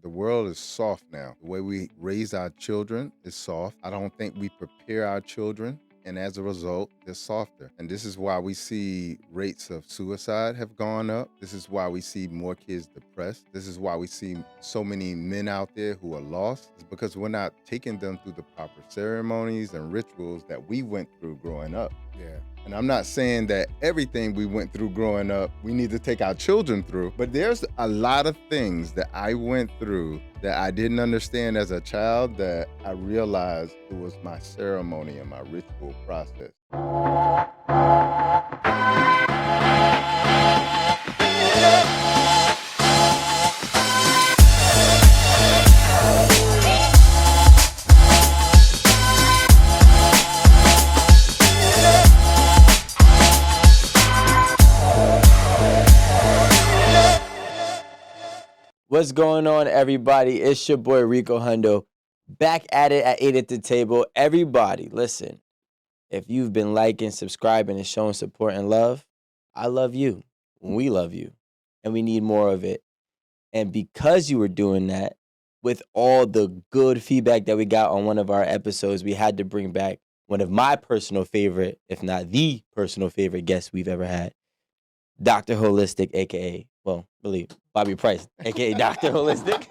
The world is soft now. The way we raise our children is soft. I don't think we prepare our children. And as a result, they're softer. And this is why we see rates of suicide have gone up. This is why we see more kids depressed. This is why we see so many men out there who are lost. It's because we're not taking them through the proper ceremonies and rituals that we went through growing up. Yeah. And I'm not saying that everything we went through growing up, we need to take our children through, but there's a lot of things that I went through that I didn't understand as a child that I realized it was my ceremony and my ritual process. What's going on, everybody? It's your boy Rico Hundo, back at it at 8 at the table. Everybody, listen, if you've been liking, subscribing, and showing support and love, I love you. We love you. And we need more of it. And because you were doing that, with all the good feedback that we got on one of our episodes, we had to bring back one of my personal favorite, if not the personal favorite guests we've ever had, Dr. Holistic, aka, well, really, Bobby Price, aka Dr. Holistic.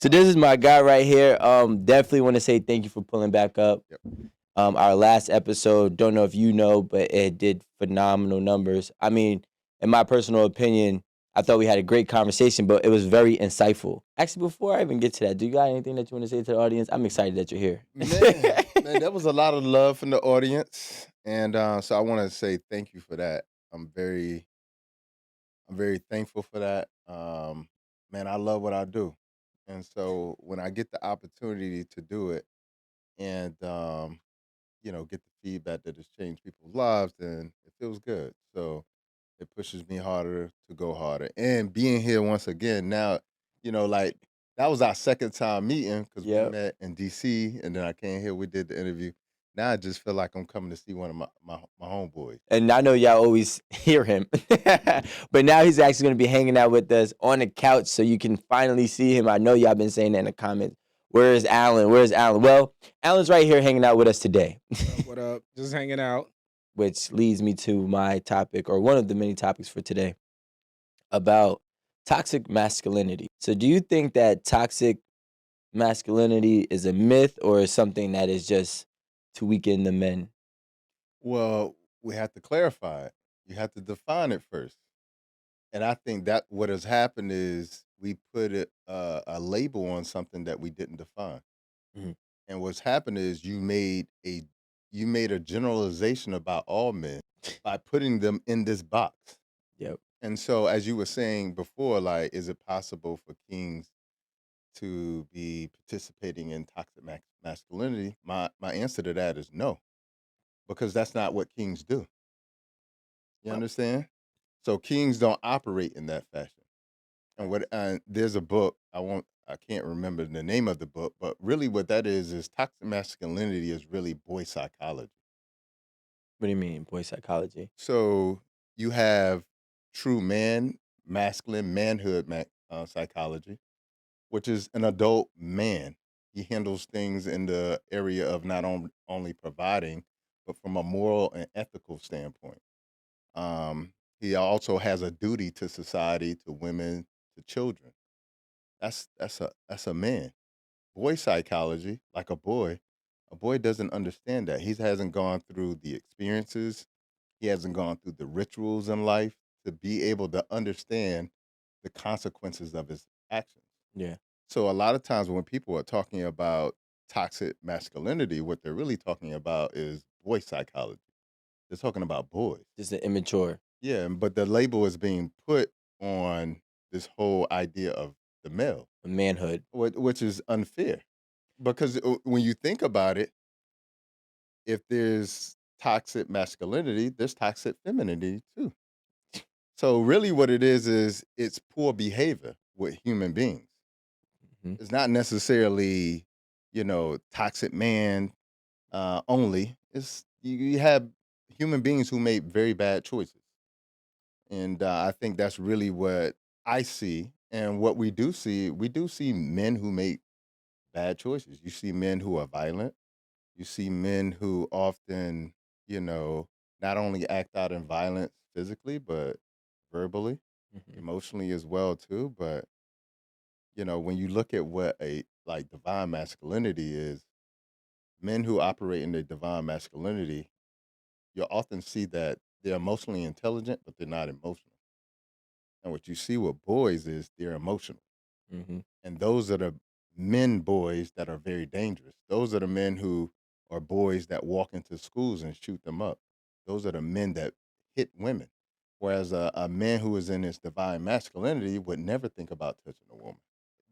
So this is my guy right here. Definitely want to say thank you for pulling back up. Yep. Our last episode, don't know if you know, but it did phenomenal numbers. I mean, in my personal opinion, I thought we had a great conversation, but it was very insightful. Actually, before I even get to that, do you got anything that you want to say to the audience? I'm excited that you're here. Man, that was a lot of love from the audience. And so I want to say thank you for that. I'm very thankful for that. Man, I love what I do. And so when I get the opportunity to do it and get the feedback that has changed people's lives, then it feels good. So it pushes me harder to go harder. And being here once again now, like that was our second time meeting because we Yep. met in DC and then I came here, we did the interview. Now I just feel like I'm coming to see one of my homeboys. And I know y'all always hear him, but now he's actually going to be hanging out with us on the couch so you can finally see him. I know y'all been saying that in the comments. Where is Alan? Where is Alan? Well, Alan's right here hanging out with us today. What up? Just hanging out. Which leads me to my topic, or one of the many topics for today, about toxic masculinity. So do you think that toxic masculinity is a myth or is something that is just to weaken the men? Well, we have to clarify it. You have to define it first. And I think that what has happened is we put a label on something that we didn't define. Mhm. And what's happened is you made a generalization about all men by putting them in this box. Yep. And so, as you were saying before, like, is it possible for kings to be participating in toxic masculinity? My answer to that is no, because that's not what kings do. You understand? So kings don't operate in that fashion. And there's a book I can't remember the name of the book, but really what that is toxic masculinity is really boy psychology. What do you mean, boy psychology? So you have true masculine manhood psychology, which is an adult man. He handles things in the area of not only providing, but from a moral and ethical standpoint. He also has a duty to society, to women, to children. That's a man. Boy psychology, like a boy doesn't understand that. He hasn't gone through the experiences. He hasn't gone through the rituals in life to be able to understand the consequences of his actions. Yeah. So a lot of times when people are talking about toxic masculinity, what they're really talking about is boy psychology. They're talking about boys. Just an immature. Yeah, but the label is being put on this whole idea of the male, Manhood. which is unfair. Because when you think about it, if there's toxic masculinity, there's toxic femininity too. So really what it is it's poor behavior with human beings. Mhm. It's not necessarily, toxic man only. It's you have human beings who make very bad choices. And I think that's really what I see And what we do see men who make bad choices. You see men who are violent. You see men who often, you know, not only act out in violence physically, but verbally, Mhm. emotionally as well too. But when you look at what a like divine masculinity is, men who operate in the divine masculinity, you'll often see that they're emotionally intelligent, but they're not emotional. And what you see with boys is they're emotional. Mhm. And those are the men boys that are very dangerous. Those are the men who are boys that walk into schools and shoot them up. Those are the men that hit women. Whereas a man who is in his divine masculinity would never think about touching a woman.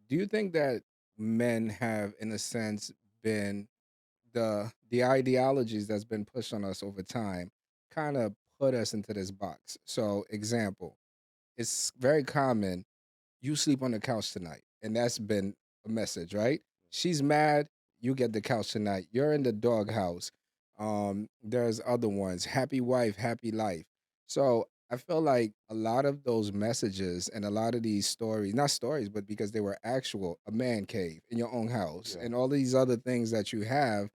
Do you think that men have, in a sense, been the ideologies that's been pushed on us over time kind of put us into this box? So, example, it's very common you sleep on the couch tonight. And that's been a message, right? She's mad, you get the couch tonight. You're in the doghouse. There's other ones. Happy wife, happy life. So I feel like a lot of those messages and a lot of these stories, not stories, but because they were actual, a man cave in your own house Yeah. and all these other things that you have,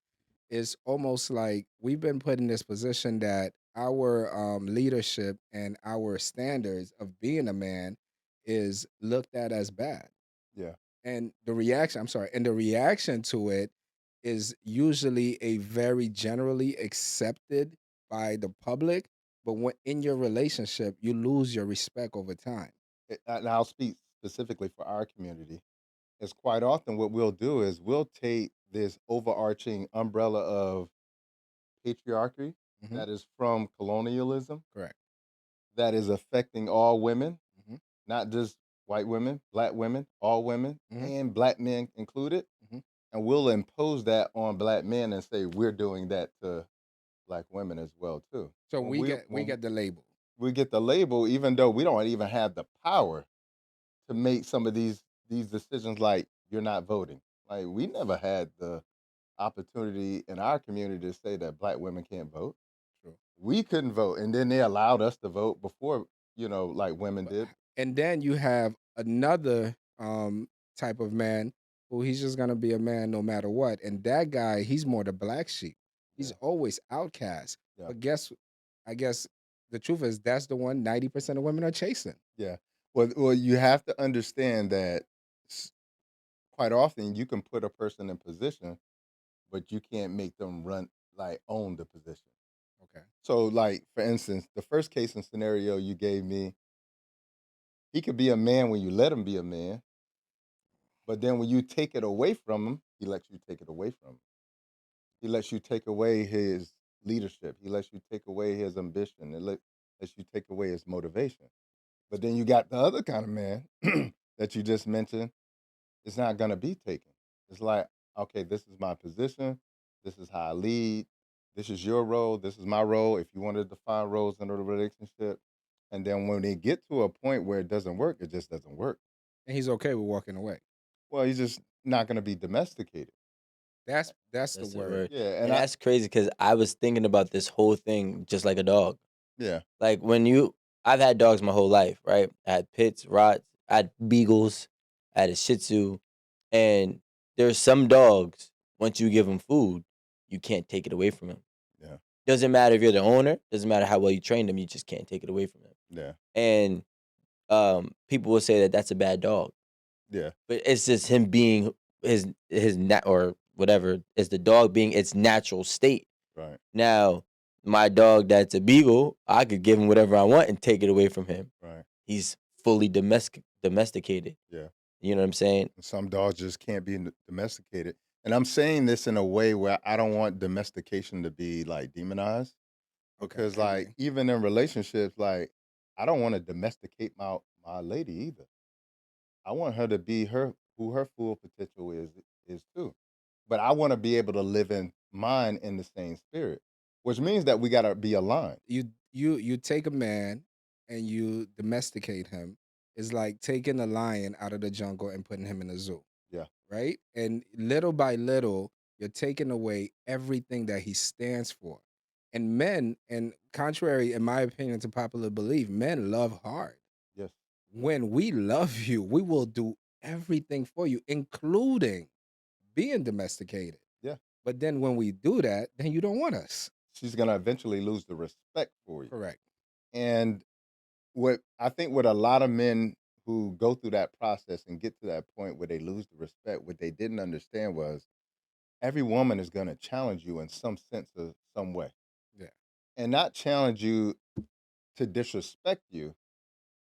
it's almost like we've been put in this position that our leadership and our standards of being a man is looked at as bad. Yeah. And the reaction, I'm sorry, and the reaction to it is usually a very generally accepted by the public. But when in your relationship, you lose your respect over time. And I'll speak specifically for our community. Is quite often what we'll do is we'll take this overarching umbrella of patriarchy Hmm. that is from colonialism Correct. that is affecting all women, Hmm. not just white women, all women, Hmm. and black men included. Hmm. And we'll impose that on black men and say we're doing that to black women as well too. So When we get the label. we get the label, even though we don't even have the power to make some of these decisions, like you're not voting. Like we never had the opportunity in our community to say that black women can't vote. True. We couldn't vote, and then they allowed us to vote before like women But did. and then you have another type of man who he's just gonna be a man no matter what. And that guy, he's more the black sheep. He's Yeah, always outcast. yeah, But I guess the truth is that's the one 90% of women are chasing. yeah. Well, you have to understand that s- quite often you can put a person in position, but you can't make them run like own the position. Okay. So, like for instance, the first case and scenario you gave me, he could be a man when you let him be a man, but then when you take it away from him, he lets you take it away from him. He lets you take away his leadership. He lets you take away his ambition. Lets you take away his motivation. But then you got the other kind of man that you just mentioned. It's not going to be taken. It's like, okay, this is my position. This is how I lead. This is your role. This is my role. If you want to define roles in a relationship, and then when they get to a point where it doesn't work, it just doesn't work. And he's okay with walking away. Well, he's just not going to be domesticated. That's the That's the word. word. Yeah, and And I that's crazy because I was thinking about this whole thing just like a dog. yeah, Like I've had dogs my whole life, right? I had pits, rots, I had beagles, I had a Shih Tzu, and there's some dogs. Once you give them food, you can't take it away from them. yeah, Doesn't matter if you're the owner. Doesn't matter how well you train them. You just can't take it away from them. yeah, And people will say that that's a bad dog, yeah. but it's just him being or whatever is the dog being its natural state. Right, Now, my dog that's a beagle, I could give him whatever I want and take it away from him. right. He's fully domesticated. Yeah. You know what I'm saying? Some dogs just can't be domesticated. And I'm saying this in a way where I don't want domestication to be like demonized Okay, because I like agree. even in relationships, like I don't want to domesticate my lady either. I want her to be who her full potential is too. But I want to be able to live in mine in the same spirit, which means that we got to be aligned. You take a man and you domesticate him. It's like taking a lion out of the jungle and putting him in a zoo, Yeah. right? And little by little, you're taking away everything that he stands for. And men, and contrary, in my opinion, to popular belief, men love hard. Yes. when we love you, we will do everything for you, including being domesticated. Yeah. But then when we do that, then you don't want us. She's gonna eventually lose the respect for you. Correct. And what I think with a lot of men who go through that process and get to that point where they lose the respect, what they didn't understand was every woman is gonna challenge you in some sense of some way. Yeah. And not challenge you to disrespect you,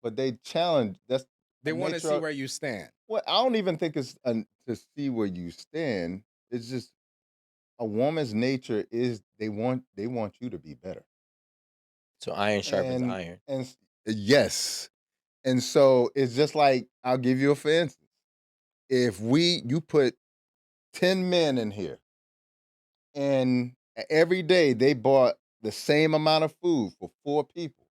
but they challenge that's They a want to nature see of where you stand. well, I don't even think it's to see where you stand. It's just a woman's nature is they want you to be better. So iron sharpens And iron. yes. And so it's just like I'll give you a for instance. If you put 10 men in here and every day they bought the same amount of food for 4 people,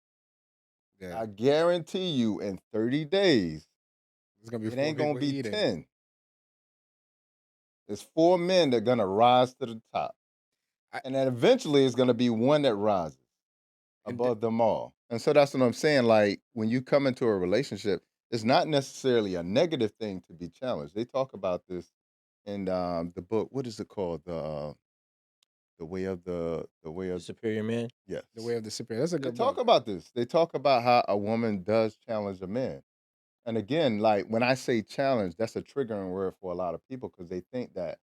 Yeah. I guarantee you in 30 days, It's gonna be it 4 ain't gonna people be eating. 10. There's 4 men that are gonna rise to the top. I, And then eventually it's gonna be one that rises and th- above them all. And so that's what I'm saying. Like when you come into a relationship, it's not necessarily a negative thing to be challenged. They talk about this in the book. What is it called? The way of the way The of superior man. yes. the way of the superior. That's a They good talk book. about this. They talk about how a woman does challenge a man. And again, like when I say challenge, that's a triggering word for a lot of people because they think that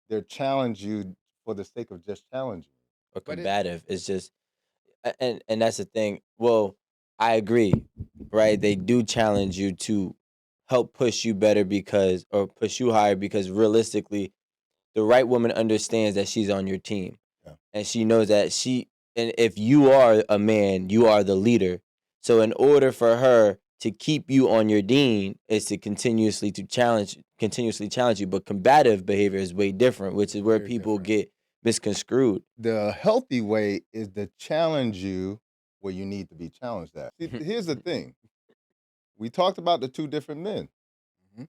they're challenge you for the sake of just challenging. Or But it combative. It's just and that's the thing. Well, I agree, right? They do challenge you to help push you better because or push you higher because realistically, the right woman understands that she's on your team. Yeah. And she knows that and if you are a man, you are the leader. So in order for her to keep you on your team is to continuously challenge you. But combative behavior is way different, which is where very people different. get misconstrued. The healthy way is to challenge you where you need to be challenged at. See, here's the thing. We talked about the 2 different men. Mhm.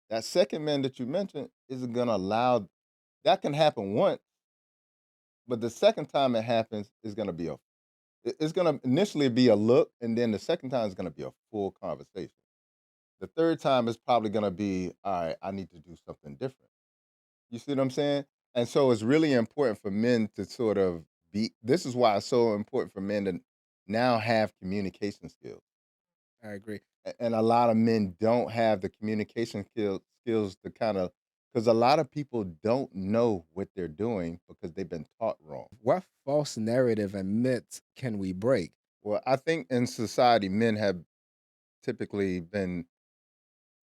That second man that you mentioned isn't gonna allow that can happen once, but the second time it happens is gonna be it's gonna initially be a look, and then the second time is gonna be a full conversation. The third time is probably gonna be, all right, I need to do something different. You see what I'm saying? And so it's really important for men to sort of this is why it's so important for men to now have communication skills. I agree. And a lot of men don't have the communication skills to kind of because a lot of people don't know what they're doing because they've been taught wrong. What false narrative and myths can we break? Well, I think in society, men have typically been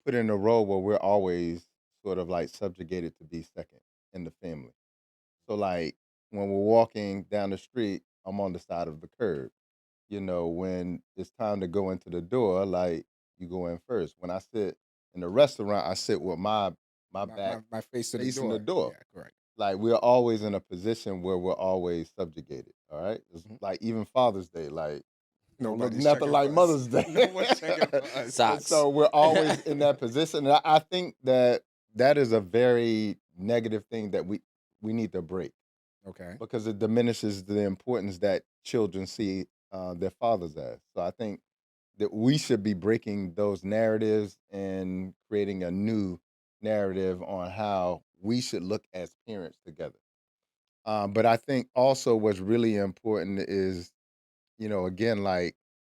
put in a role where we're always sort of like subjugated to be second in the family. So, like when we're walking down the street, I'm on the side of the curb. When it's time to go into the door, like you go in first. When I sit in the restaurant, I sit with my My, back my, my face to the facing the door. door. Yeah, correct. Like we're always in a position where we're always subjugated. All right. It's Mhm. like even Father's Day, like don't look Nobody's nothing checking like for us. Mother's Day. No one's checking for us. And Socks. so we're always in that position. And I think that is a very negative thing that we need to break Okay. because it diminishes the importance that children see their fathers as. So I think that we should be breaking those narratives and creating a new narrative on how we should look as parents together. But I think also what's really important is, again, like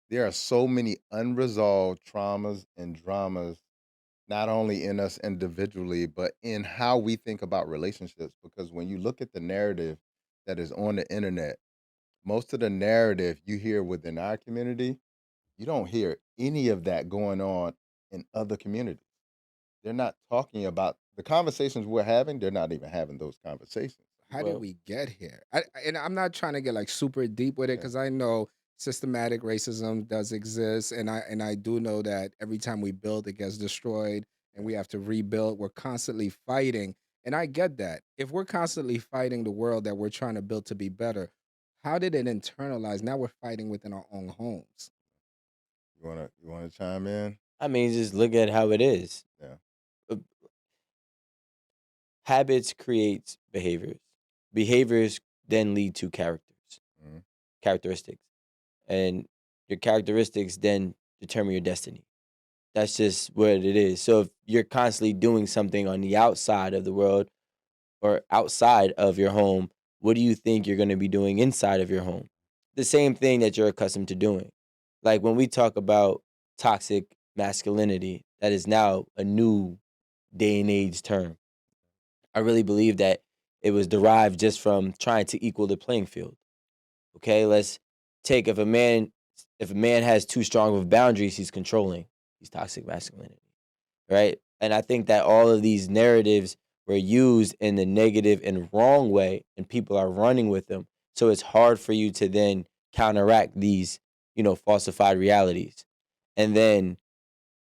there are so many unresolved traumas and dramas, not only in us individually, but in how we think about relationships. Because when you look at the narrative that is on the internet, most of the narrative you hear within our community, you don't hear any of that going on in other communities. They're not talking about the conversations we're having, they're not even having those conversations. How did Well, we get here? And I'm not trying to get like super deep with it Yeah. because I know systematic racism does exist, and I do know that every time we build, it gets destroyed, and Yeah. we have to rebuild. We're constantly fighting, and I get that. If we're constantly fighting the world that we're trying to build to be better, how did it internalize? Now we're fighting within our own homes. You wanna chime in? I mean, just look at how it is. Yeah. Uh, Habits creates behaviors. Behaviors then lead to Mhm. characteristics. And your characteristics then determine your destiny. That's just what it is. So if you're constantly doing something on the outside of the world or outside of your home, what do you think you're going to be doing inside of your home? The same thing that you're accustomed to doing. Like when we talk about toxic masculinity, that is now a new day and age term. I really believe that it was derived just from trying to equal the playing field. Okay, let's take if a man has too strong of boundaries, he's controlling. He's toxic masculinity, right? And I think that all of these narratives were used in the negative and wrong way, and people are running with them. So it's hard for you to then counteract these, falsified realities. And then,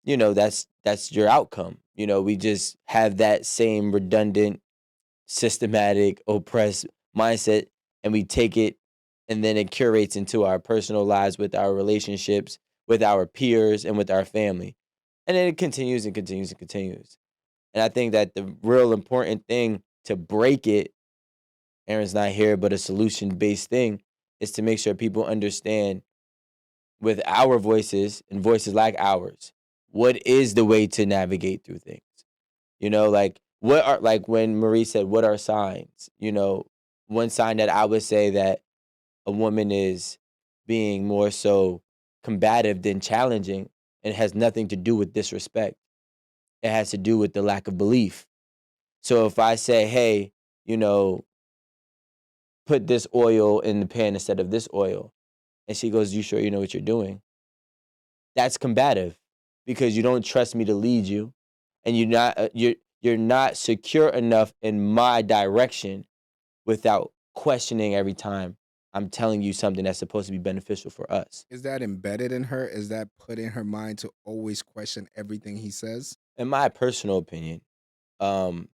that's your outcome. We just have that same redundant, systematic, oppressed mindset, and we take it, and then it curates into our personal lives with our relationships, with our peers, and with our family. And then it continues and continues and continues. And I think that the real important thing to break it, Aaron's not here, but a solution-based thing, is to make sure people understand with our voices and voices like ours, what is the way to navigate through things? Like what are, like when Marie said, what are signs? One sign that I would say that a woman is being more so combative than challenging, and it has nothing to do with disrespect. It has to do with the lack of belief. So if I say, hey, you know, put this oil in the pan instead of this oil, and she goes, you sure you know what you're doing? That's combative because you don't trust me to lead you, and you're not secure enough in my direction without questioning every time I'm telling you something that's supposed to be beneficial for us. Is that embedded in her? Is that put in her mind to always question everything he says? In my personal opinion, um,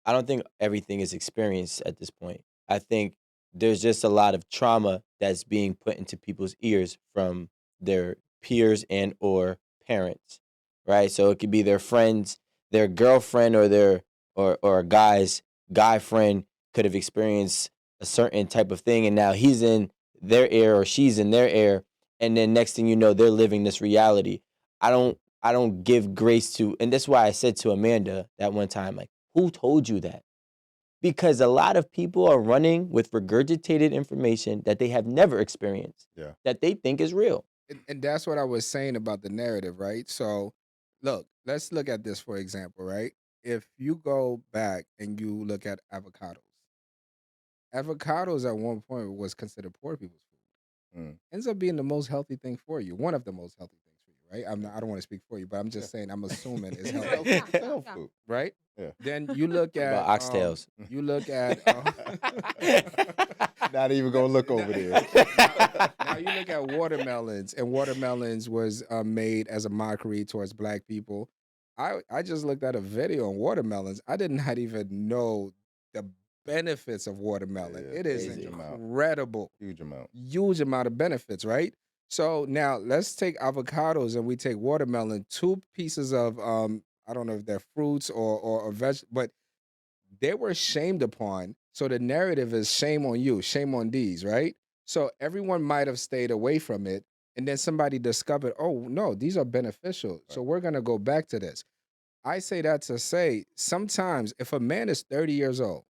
I don't think everything is experienced at this point. I think there's just a lot of trauma that's being put into people's ears from their peers and or parents, right? So it could be their friends, their girlfriend, or their or a guy friend could have experienced a certain type of thing, and now he's in their ear or she's in their ear, and then next thing you know, they're living this reality. I don't give grace to, and that's why I said to Amanda that one time, like, who told you that? Because a lot of people are running with regurgitated information that they have never experienced, Yeah. that they think is real. And that's what I was saying about the narrative, right? So, look, let's look at this for example, right? If you go back and you look at avocados at one point was considered poor people's food. Ends up being the most healthy thing for you, one of the most healthy things for you, right? I don't want to speak for you, but I'm just saying, I'm assuming it's healthy, It's health food. right? Yeah. Then you look at About oxtails. you look at Not even gonna look over there. now you look at watermelons, and watermelons was made as a mockery towards black people. I just looked at a video on watermelons. I did not even know the benefits of watermelon. Yeah, It is crazy. incredible. Huge amount of benefits, right? So now let's take avocados and we take watermelon, two pieces of I don't know if they're fruits or veg, but they were shamed upon. So the narrative is shame on you, shame on these, right? So everyone might have stayed away from it. And then somebody discovered, oh, no, these are beneficial. So we're going to go back to this. I say that to say sometimes if a man is 30 years old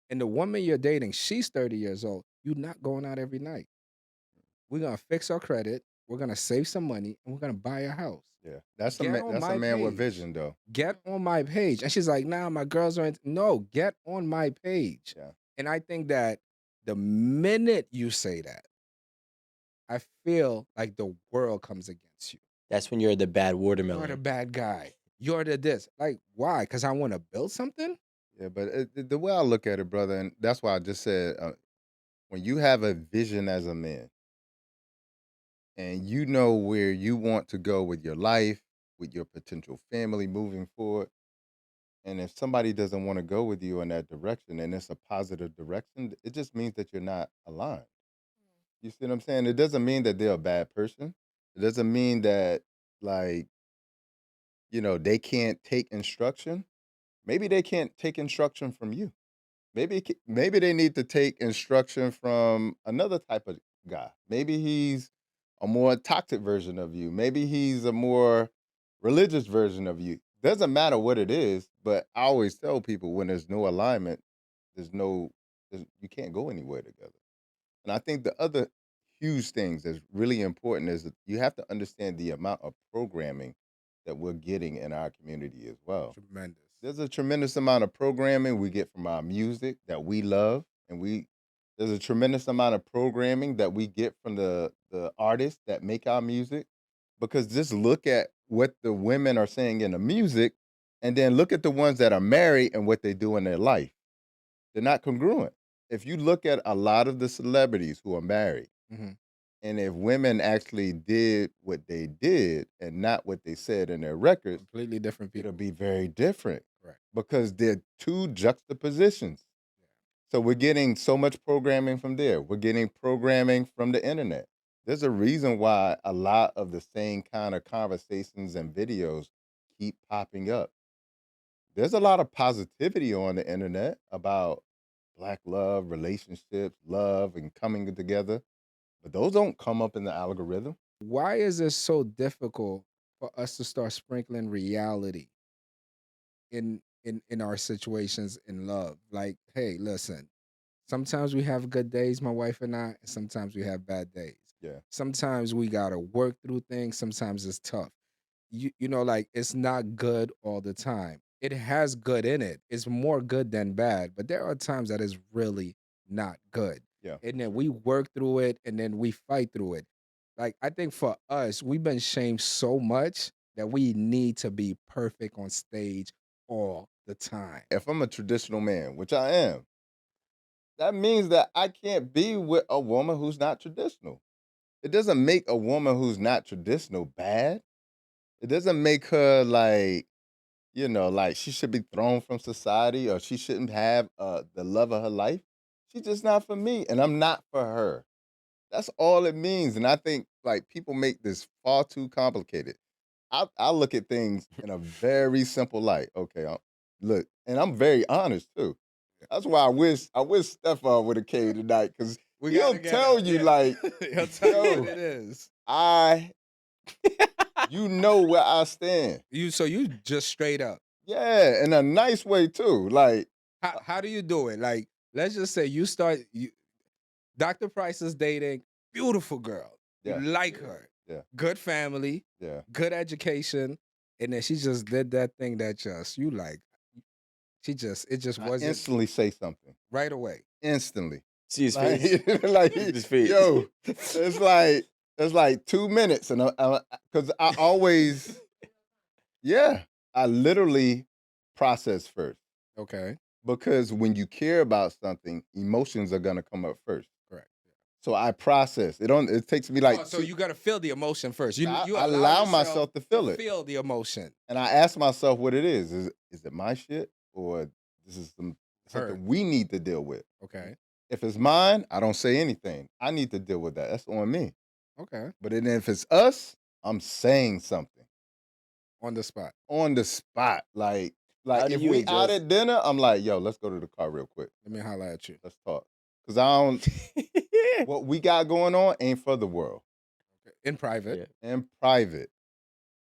and the woman you're dating, she's 30 years old, you're not going out every night. We're going to fix our credit. We're going to save some money and we're going to buy a house. Yeah, that's Get on a my man with page. vision, though. Get on my page. And she's like, nah, my girls aren't. No, get on my page. Yeah. And I think that the minute you say that, I feel like the world comes against you. That's when you're the bad You're the watermelon. bad guy. You're the this. Like, why? Because I want to build something? Yeah, but the way I look at it, brother, and that's why I just said, when you have a vision as a man, and you know where you want to go with your life, with your potential family moving forward, and if somebody doesn't want to go with you in that direction, and it's a positive direction, it just means that you're not aligned. You see what I'm saying? It doesn't mean that they're a bad person. It doesn't mean that, like, they can't take instruction. Maybe they can't take instruction from you. Maybe they need to take instruction from another type of guy. Maybe he's a more toxic version of you. Maybe he's a more religious version of you. Doesn't matter what it is, but I always tell people when there's no alignment, there's no, you can't go anywhere together. And I think the other huge things that's really important is that you have to understand the amount of programming that we're getting in our community as well. Tremendous. There's a tremendous amount of programming we get from our music that we love, and there's a tremendous amount of programming that we get from the artists that make our music. Because just look at what the women are saying in the music, and then look at the ones that are married and what they do in their life. They're not congruent. If you look at a lot of the celebrities who are married, Mhm. and if women actually did what they did and not what they said in their records, Completely different it'll people. be very different Correct. because they're two juxtapositions. Yeah. So we're getting so much programming from there. We're getting programming from the internet. There's a reason why a lot of the same kind of conversations and videos keep popping up. There's a lot of positivity on the internet about black love, relationships, love, and coming together, but those don't come up in the algorithm. Why is it so difficult for us to start sprinkling reality in our situations in love? Like, hey, listen, sometimes we have good days, my wife and I, and sometimes we have bad days. Yeah. Sometimes we gotta work through things, sometimes it's tough. You know, like it's not good all the time. It has good in it. It's more good than bad, but there are times that is really not good. Yeah. And then we work through it and then we fight through it. Like I think for us, we've been shamed so much that we need to be perfect on stage all the time. If I'm a traditional man, which I am, that means that I can't be with a woman who's not traditional. It doesn't make a woman who's not traditional bad. It doesn't make her like, like she should be thrown from society or she shouldn't have the love of her life. She's just not for me, and I'm not for her. That's all it means. And I think like people make this far too complicated. I look at things in a very simple light. Okay, look, and I'm very honest too. That's why I wish Stefan would have came tonight because We he'll gotta get tell him, you yeah. like, He'll tell you yo, what it is. you know where I stand. So you just straight up. Yeah, in a nice way too. Like, How do you do it? Like, let's just say Dr. Price is dating, beautiful girl. You yeah, like her. yeah, Good family, yeah. good education. And then she just did that thing that you like. It just I wasn't instantly say something. right away. Instantly. See his Like, face. like His face. yo, it's like 2 minutes, and because I always, yeah, I literally process first Okay. because when you care about something, emotions are gonna come up first. Correct. So I process. It takes me like So you gotta feel the emotion first. You I allow allow yourself myself to feel it. feel the emotion. And I ask myself what it is. Is it my shit or this is Hurt. something we need to deal with? Okay. If it's mine, I don't say anything. I need to deal with that. That's on me. Okay. But then if it's us, I'm saying something On the spot. on the spot. Like How do if you we out adjust? at dinner, I'm like, yo, let's go to the car real quick. Let me holler at you. Let's talk. Cause I don't what we got going on ain't for the world. Okay. In private. Yeah. In private.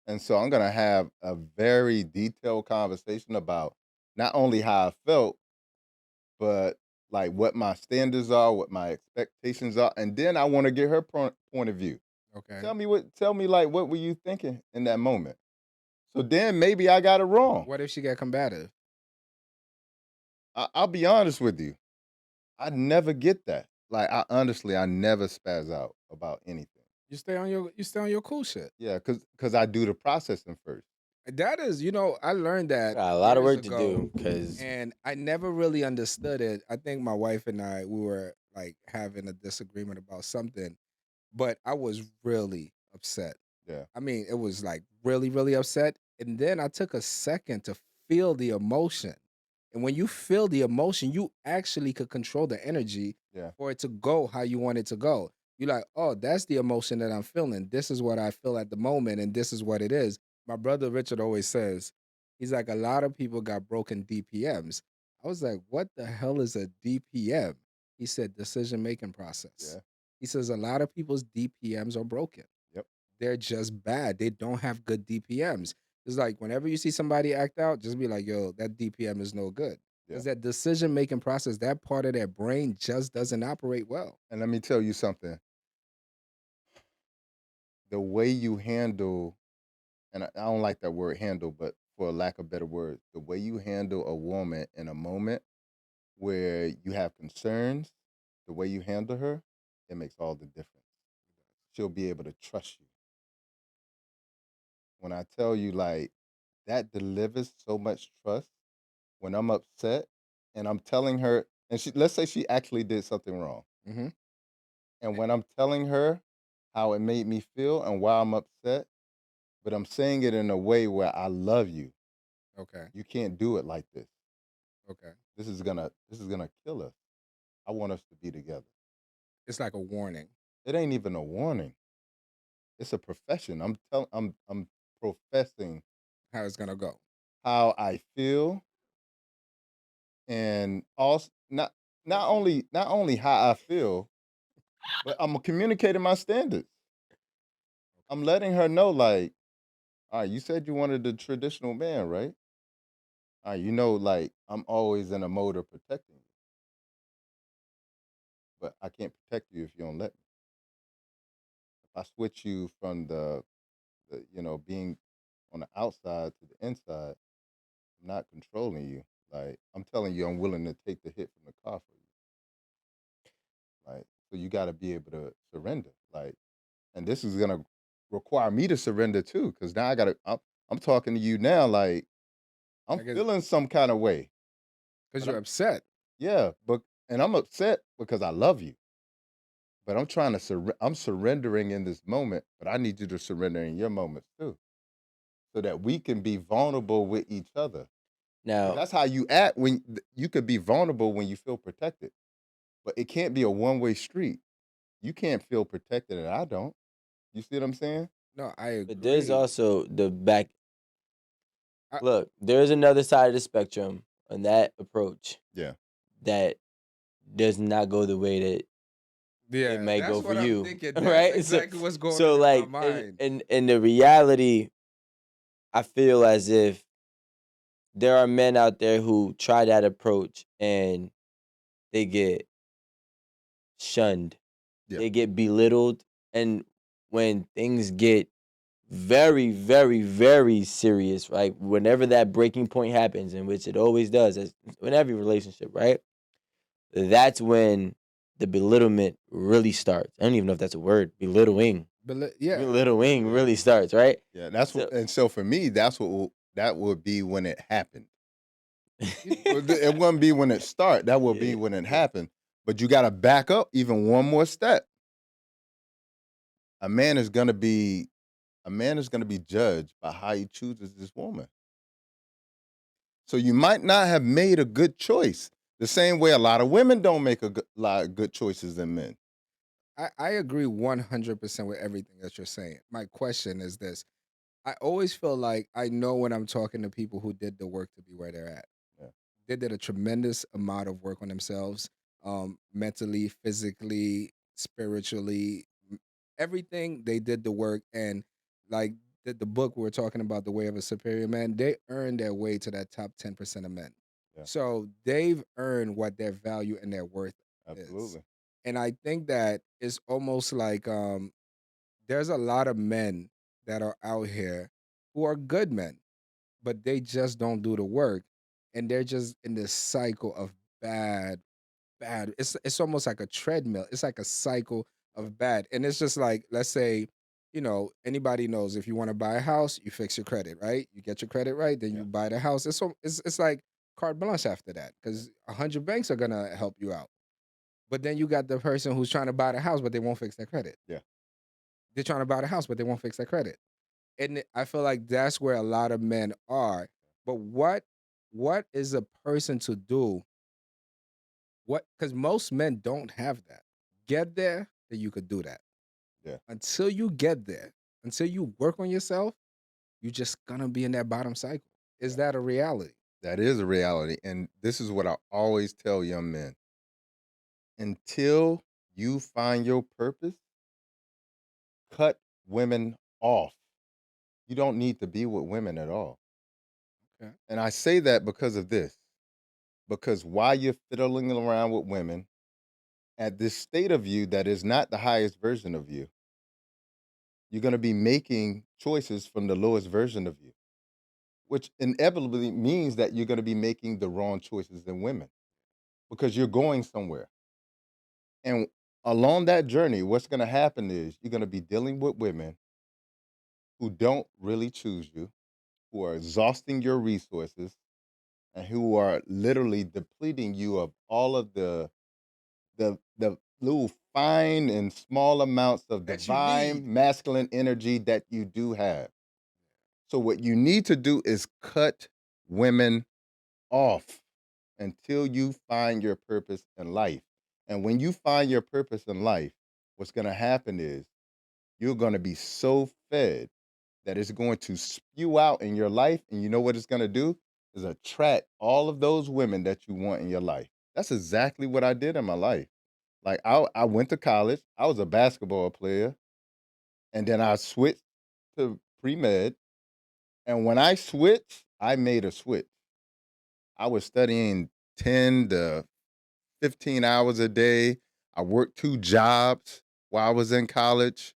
And so I'm gonna have a very detailed conversation about not only how I felt, but like what my standards are, what my expectations are, and then I want to get her point of view. Okay. Tell me like what were you thinking in that moment? So then maybe I got it wrong. What if she got combative? I'll be honest with you. I never get that. Like I never spaz out about anything. You stay on your cool shit. Yeah, cause I do the processing first. That is, I learned that Got a lot of years work to ago, do because and I never really understood it. I think my wife and I, we were like having a disagreement about something, but I was really upset. Yeah. I mean, it was like really, really upset. And then I took a second to feel the emotion. And when you feel the emotion, you actually could control the energy Yeah. for it to go how you want it to go. You're like, oh, that's the emotion that I'm feeling. This is what I feel at the moment, and this is what it is. My brother Richard always says, he's like, a lot of people got broken DPMs. I was like, what the hell is a DPM? He said, decision making process. Yeah. He says a lot of people's DPMs are broken. Yep. They're just bad. They don't have good DPMs. It's like whenever you see somebody act out, just be like, yo, that DPM is no good. Yeah. Because that decision making process, that part of their brain just doesn't operate well. And let me tell you something. The way you handle, and I don't like that word handle, but for lack of better words, the way you handle a woman in a moment where you have concerns, the way you handle her, it makes all the difference. She'll be able to trust you. When I tell you, like, that delivers so much trust when I'm upset and I'm telling her, and let's say she actually did something wrong. Mm-hmm. And when I'm telling her how it made me feel and why I'm upset, but I'm saying it in a way where I love you. Okay. You can't do it like this. Okay. This is gonna kill us. I want us to be together. It's like a warning. It ain't even a warning. It's a profession. I'm professing How it's gonna go. how I feel, and also not only how I feel, but I'm communicating my standards. I'm letting her know, like, all right, you said you wanted the traditional man, right? All right, like, I'm always in a mode of protecting you, but I can't protect you if you don't let me. If I switch you from the being on the outside to the inside, I'm not controlling you. Like, I'm telling you, I'm willing to take the hit from the car for you. Like, so you got to be able to surrender. Like, and this is gonna require me to surrender too, because now I'm talking to you now. Like, I'm feeling some kind of way. Because you're upset. Yeah, and I'm upset because I love you. But I'm trying to I'm surrendering in this moment, but I need you to surrender in your moments too, so that we can be vulnerable with each other. Now, That's how you act when you could be vulnerable when you feel protected, but it can't be a one-way street. You can't feel protected and I don't. You see what I'm saying? No, I agree. but there's also the back. I- Look, there's another side of the spectrum on that approach Yeah. that does not go the way that Yeah, it might that's go for what I'm you, thinking. That's right? exactly what's going so on like in my mind. in the reality, I feel as if there are men out there who try that approach and they get shunned, Yeah. they get belittled, and when things get very, very, very serious, right? Whenever that breaking point happens, in which it always does, in every relationship, right? That's when the belittlement really starts. I don't even know if that's a word. Belittling. Belittling really starts, right? Yeah, that's what. And so for me, that would be when it happened. It wouldn't be when it start. That will be when it happened. But you got to back up even one more step. A man is gonna be judged by how he chooses this woman. So you might not have made a good choice. The same way a lot of women don't make a lot of good choices than men. I agree 100% with everything that you're saying. My question is this. I always feel like I know when I'm talking to people who did the work to be where they're at. Yeah. They did a tremendous amount of work on themselves, mentally, physically, spiritually, everything. They did the work, and like the book we were talking about, The Way of a Superior Man, they earned their way to that top 10% of men. Yeah. So they've earned what their value and their worth is. Absolutely. And I think that it's almost like there's a lot of men that are out here who are good men, but they just don't do the work, and they're just in this cycle of bad. It's almost like a treadmill. It's like a cycle of bad, and it's just like, let's say, anybody knows, if you want to buy a house, you fix your credit, right? You get your credit right, then you buy the house. It's like carte blanche after that, because 100 banks are gonna help you out. But then you got the person who's trying to buy the house, but they won't fix their credit. Yeah. They're trying to buy the house, but they won't fix their credit. And I feel like that's where a lot of men are. But what is a person to do? Because most men don't have that. Get there, then you could do that. Yeah. Until you get there, until you work on yourself, you're just gonna be in that bottom cycle. Is that a reality? That is a reality. And this is what I always tell young men. Until you find your purpose, cut women off. You don't need to be with women at all. Okay. And I say that because of this. Because while you're fiddling around with women, at this state of you that is not the highest version of you, you're going to be making choices from the lowest version of you, which inevitably means that you're going to be making the wrong choices in women because you're going somewhere. And along that journey, what's going to happen is you're going to be dealing with women who don't really choose you, who are exhausting your resources, and who are literally depleting you of all of the little fine and small amounts of That you divine need. masculine energy that you do have. So what you need to do is cut women off until you find your purpose in life. And when you find your purpose in life, what's going to happen is you're going to be so fed that it's going to spew out in your life. And you know what it's going to do? Is attract all of those women that you want in your life. That's exactly what I did in my life. Like I went to college. I was a basketball player, and then I switched to pre med. And when I switched, I made a switch. I was studying 10 to 15 hours a day. I worked 2 jobs while I was in college.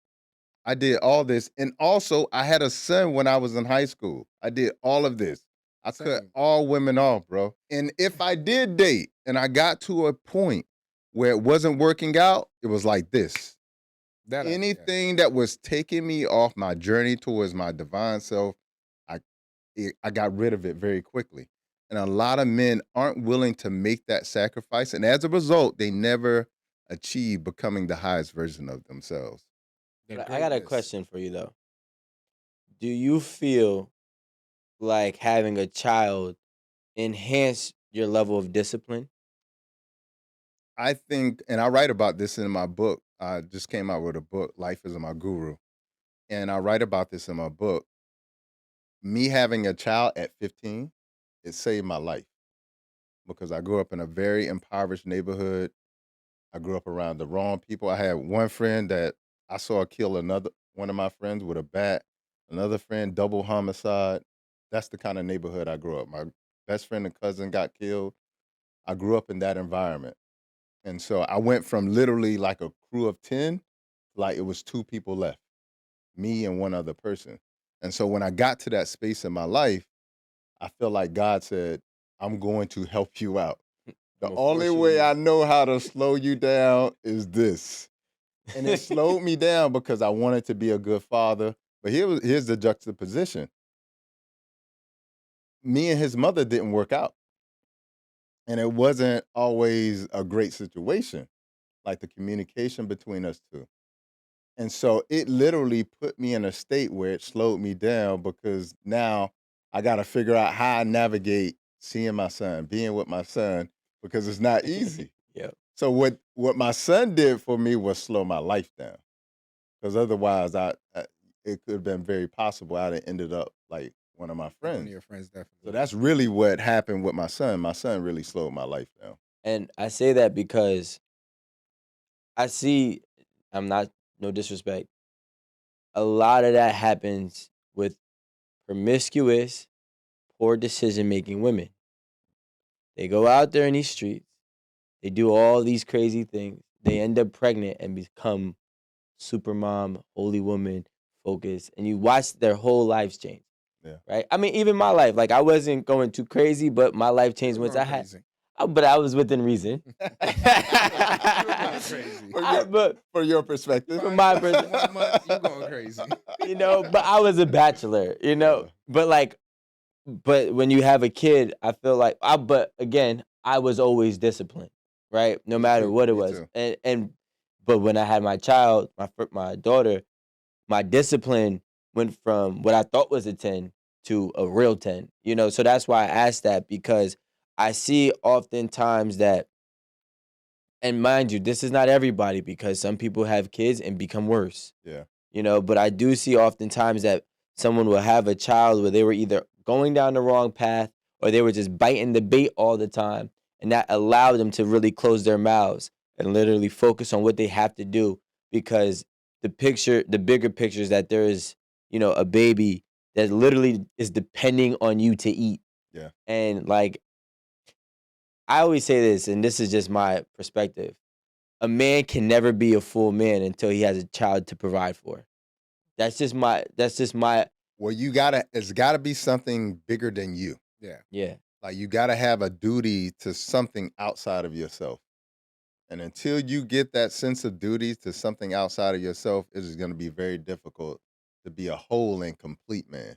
I did all this. And also, I had a son when I was in high school. I did all of this. I cut Same. all women off, bro. And if I did date and I got to a point where it wasn't working out, it was like this. Yeah. Anything that was taking me off my journey towards my divine self, I I got rid of it very quickly. And a lot of men aren't willing to make that sacrifice. And as a result, they never achieve becoming the highest version of themselves. Their But I got a greatness. question for you though. Do you feel like having a child enhance your level of discipline? I think, and I write about this in my book. I just came out with a book, Life is My Guru. And I write about this in my book. Me having a child at 15, it saved my life because I grew up in a very impoverished neighborhood. I grew up around the wrong people. I had one friend that I saw kill another one of my friends with a bat. Another friend double homicide. That's the kind of neighborhood I grew up. My best friend and cousin got killed. I grew up in that environment. And so I went from literally like a crew of 10, like it was two people left, me and one other person. And so when I got to that space in my life, I felt like God said, I'm going to help you out. The I'ma only force you way to- I know how to slow you down is this. And it slowed me down because I wanted to be a good father. But here's the juxtaposition. Me and his mother didn't work out. And it wasn't always a great situation, like the communication between us two. And so it literally put me in a state where it slowed me down because now I got to figure out how I navigate seeing my son, being with my son, because it's not easy. Yep. So what my son did for me was slow my life down, because otherwise it could have been very possible I'd have ended up like one of my Like one of friends. your friends, So definitely. that's really what happened with my son. My son really slowed my life down. And I say that because I see, I'm not, no disrespect, a lot of that happens with promiscuous, poor decision making women. They go out there in these streets, they do all these crazy things, they end up pregnant and become super mom, holy woman, focused, and you watch their whole lives change. Yeah. Right? I mean, even my life, like I wasn't going too crazy, but my life changed You were once going I had. crazy. But I was within reason. You were going crazy. But For your perspective. from my Fine, perspective, 1 month, you going crazy. but I was a bachelor, Yeah. But like, but when you have a kid, I feel like but again, I was always disciplined, right? No Me matter too, what it me was. too. But when I had my child, my daughter, my discipline went from what I thought was a 10 to a real 10. So that's why I asked that, because I see oftentimes that, and mind you, this is not everybody, because some people have kids and become worse. Yeah. But I do see oftentimes that someone will have a child where they were either going down the wrong path or they were just biting the bait all the time, and that allowed them to really close their mouths. and literally focus on what they have to do, because the bigger picture is that there is, a baby that literally is depending on you to eat. Yeah. And like, I always say this, and this is just my perspective. A man can never be a full man until he has a child to provide for. That's just my Well, it's gotta be something bigger than you. Yeah. yeah. Like, you gotta have a duty to something outside of yourself. And until you get that sense of duty to something outside of yourself, it is gonna be very difficult to be a whole and complete man.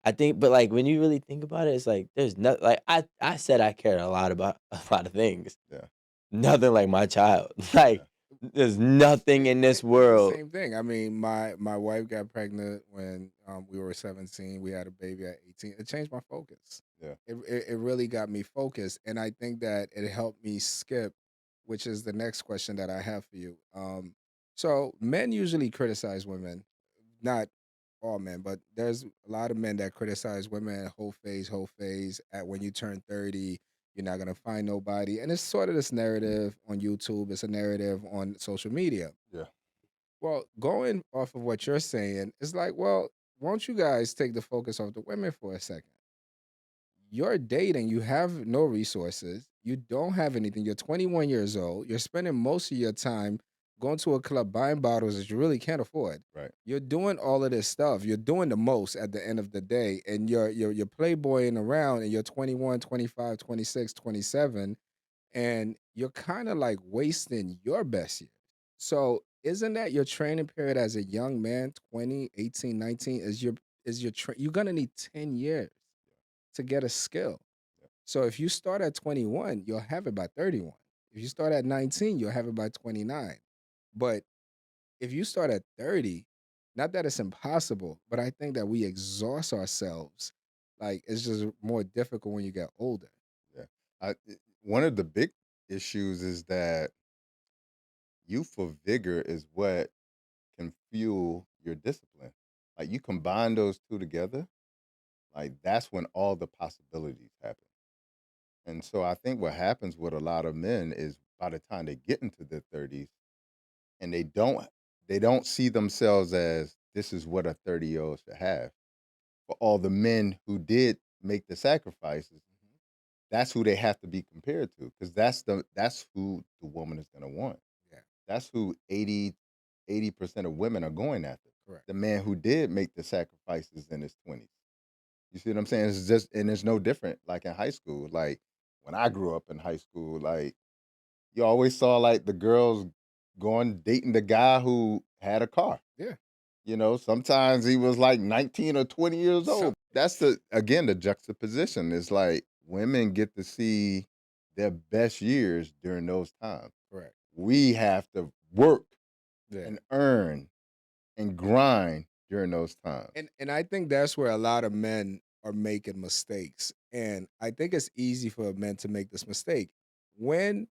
I think, but like when you really think about it, it's like there's not like I said I cared a lot about a lot of things. Yeah. Nothing like my child. Like Yeah. there's nothing in this It's the world. same thing. I mean, my wife got pregnant when we were 17. We had a baby at 18. It changed my focus. Yeah. It really got me focused, and I think that it helped me skip, which is the next question that I have for you. So men usually criticize women, not all men, but there's a lot of men that criticize women. Whole phase. At when you turn 30, you're not gonna find nobody, and it's sort of this narrative on YouTube. It's a narrative on social media. Yeah. Well, going off of what you're saying, it's like, well, won't you guys take the focus off the women for a second? You're dating, you have no resources, you don't have anything, you're 21 years old, you're spending most of your time going to a club buying bottles that you really can't afford. Right. You're doing all of this stuff. You're doing the most at the end of the day, and you're playboying around, and you're 21, 25, 26, 27, and you're kind of like wasting your best years. So isn't that your training period as a young man, 20, 18, 19, you're gonna need 10 years to get a skill. So if you start at 21, you'll have it by 31. If you start at 19, you'll have it by 29. But if you start at 30, not that it's impossible, but I think that we exhaust ourselves. Like, it's just more difficult when you get older. Yeah. One of the big issues is that youthful vigor is what can fuel your discipline. Like, you combine those two together, like that's when all the possibilities happen. And so I think what happens with a lot of men is by the time they get into their 30s and they don't see themselves as this is what a 30-year-old should have. For all the men who did make the sacrifices, that's who they have to be compared to, because that's who the woman is going to want. Yeah, That's who 80% of women are going after. correct. The man who did make the sacrifices in his 20s. You see what I'm saying? It's just, and it's no different like in high school. Like when I grew up in high school, like you always saw like the girls going dating the guy who had a car. Yeah. Sometimes he was like 19 or 20 years So- old. That's the juxtaposition. It's like women get to see their best years during those times. Correct. We have to work Yeah. and earn and grind during those times. And I think that's where a lot of men are making mistakes. And I think it's easy for men to make this mistake. When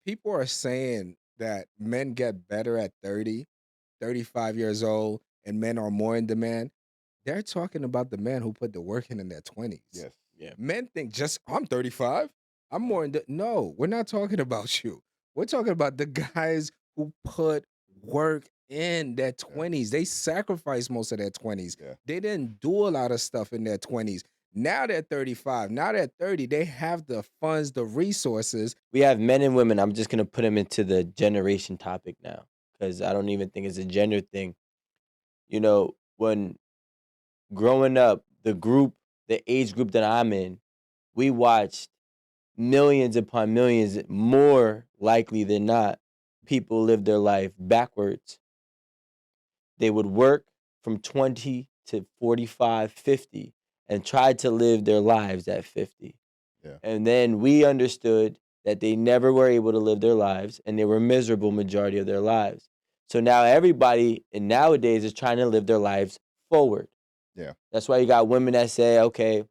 people are saying that men get better at 30, 35 years old, and men are more in demand, they're talking about the men who put the work in their 20s. Yes. Yeah. Men think I'm 35. I'm more in no, we're not talking about you. We're talking about the guys who put work in their 20s. They sacrificed most of their 20s. Yeah. They didn't do a lot of stuff in their 20s. Now they're 35. Now they're 30. They have the funds, the resources. We have men and women. I'm just gonna put them into the generation topic now, because I don't even think it's a gender thing. When growing up, the age group that I'm in, we watched millions upon millions, more likely than not, people live their life backwards. They would work from 20 to 45, 50, and try to live their lives at 50. Yeah. And then we understood that they never were able to live their lives, and they were miserable majority of their lives. So now everybody nowadays is trying to live their lives forward. Yeah. That's why you got women that say, okay,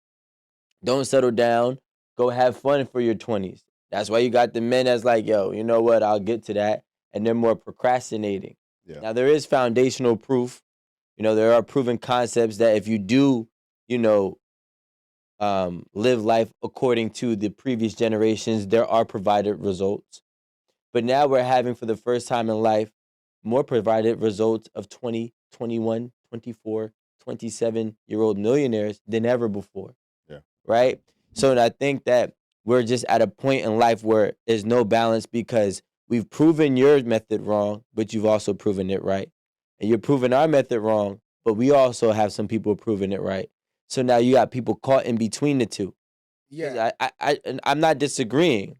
don't settle down, go have fun for your 20s. That's why you got the men that's like, yo, you know what, I'll get to that. And they're more procrastinating. Yeah. Now, there is foundational proof. There are proven concepts that if you do, live life according to the previous generations, there are provided results. But now we're having, for the first time in life, more provided results of 20, 21, 24, 27-year-old millionaires than ever before. Yeah. Right? So I think that we're just at a point in life where there's no balance because we've proven your method wrong, but you've also proven it right. And you're proving our method wrong, but we also have some people proving it right. So now you got people caught in between the two. 'Cause Yeah, and I'm not disagreeing.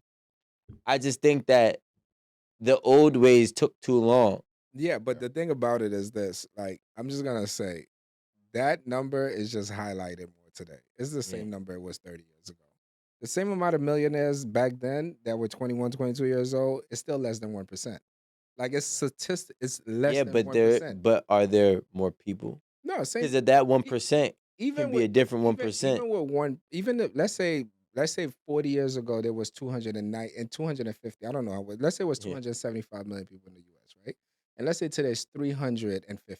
I just think that the old ways took too long. yeah. But Yeah. the thing about it is this: like, I'm just gonna say that number is just highlighted more today. It's the Yeah. same number it was 30 years ago. The same amount of millionaires back then that were 21, 22 years old is still less than 1%. Like, it's statistic. It's less Yeah, than but 1%. are there more people? No, same. Because of that e- 1% Even can be with a different even 1%. even with one, even if, let's say 40 years ago there was 209 and 250. I don't know. Let's say it was Yeah. 275 million people in the U.S. Right, and let's say today it's 350.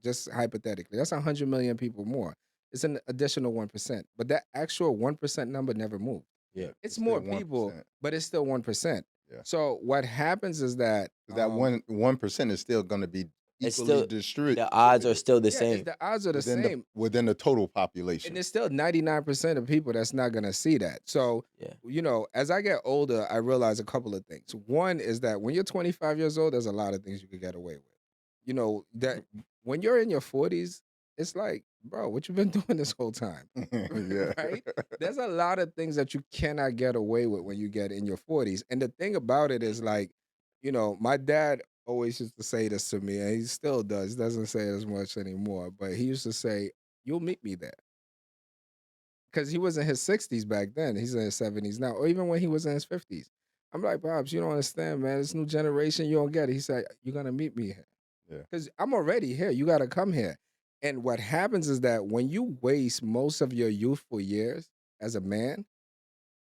Just hypothetically, that's 100 million people more. It's an additional 1%, but that actual 1% number never moved. Yeah. It's still more people, 1%. but it's still 1%. Yeah. So what happens is that That 1% is still going to be It's equally still distributed. the odds are still the yeah, same. the odds are the same. Within the total And population. there's still 99% of people that's not gonna see that. So, Yeah. as I get older, I realize a couple of things. One is that when you're 25 years old, there's a lot of things you could get away with. That when you're in your 40s, it's like, bro, what you been doing this whole time? Yeah. Right? There's a lot of things that you cannot get away with when you get in your 40s. And the thing about it is, like, my dad always used to say this to me, and he still does. Doesn't say it as much anymore, but he used to say, "You'll meet me there." Because he was in his 60s back then. He's in his 70s now, or even when he was in his 50s. I'm like, Bobs, you don't understand, man. This new generation, you don't get it. He said, "You're gonna meet me here." Yeah. Because I'm already here. You gotta come here. And what happens is that when you waste most of your youthful years as a man,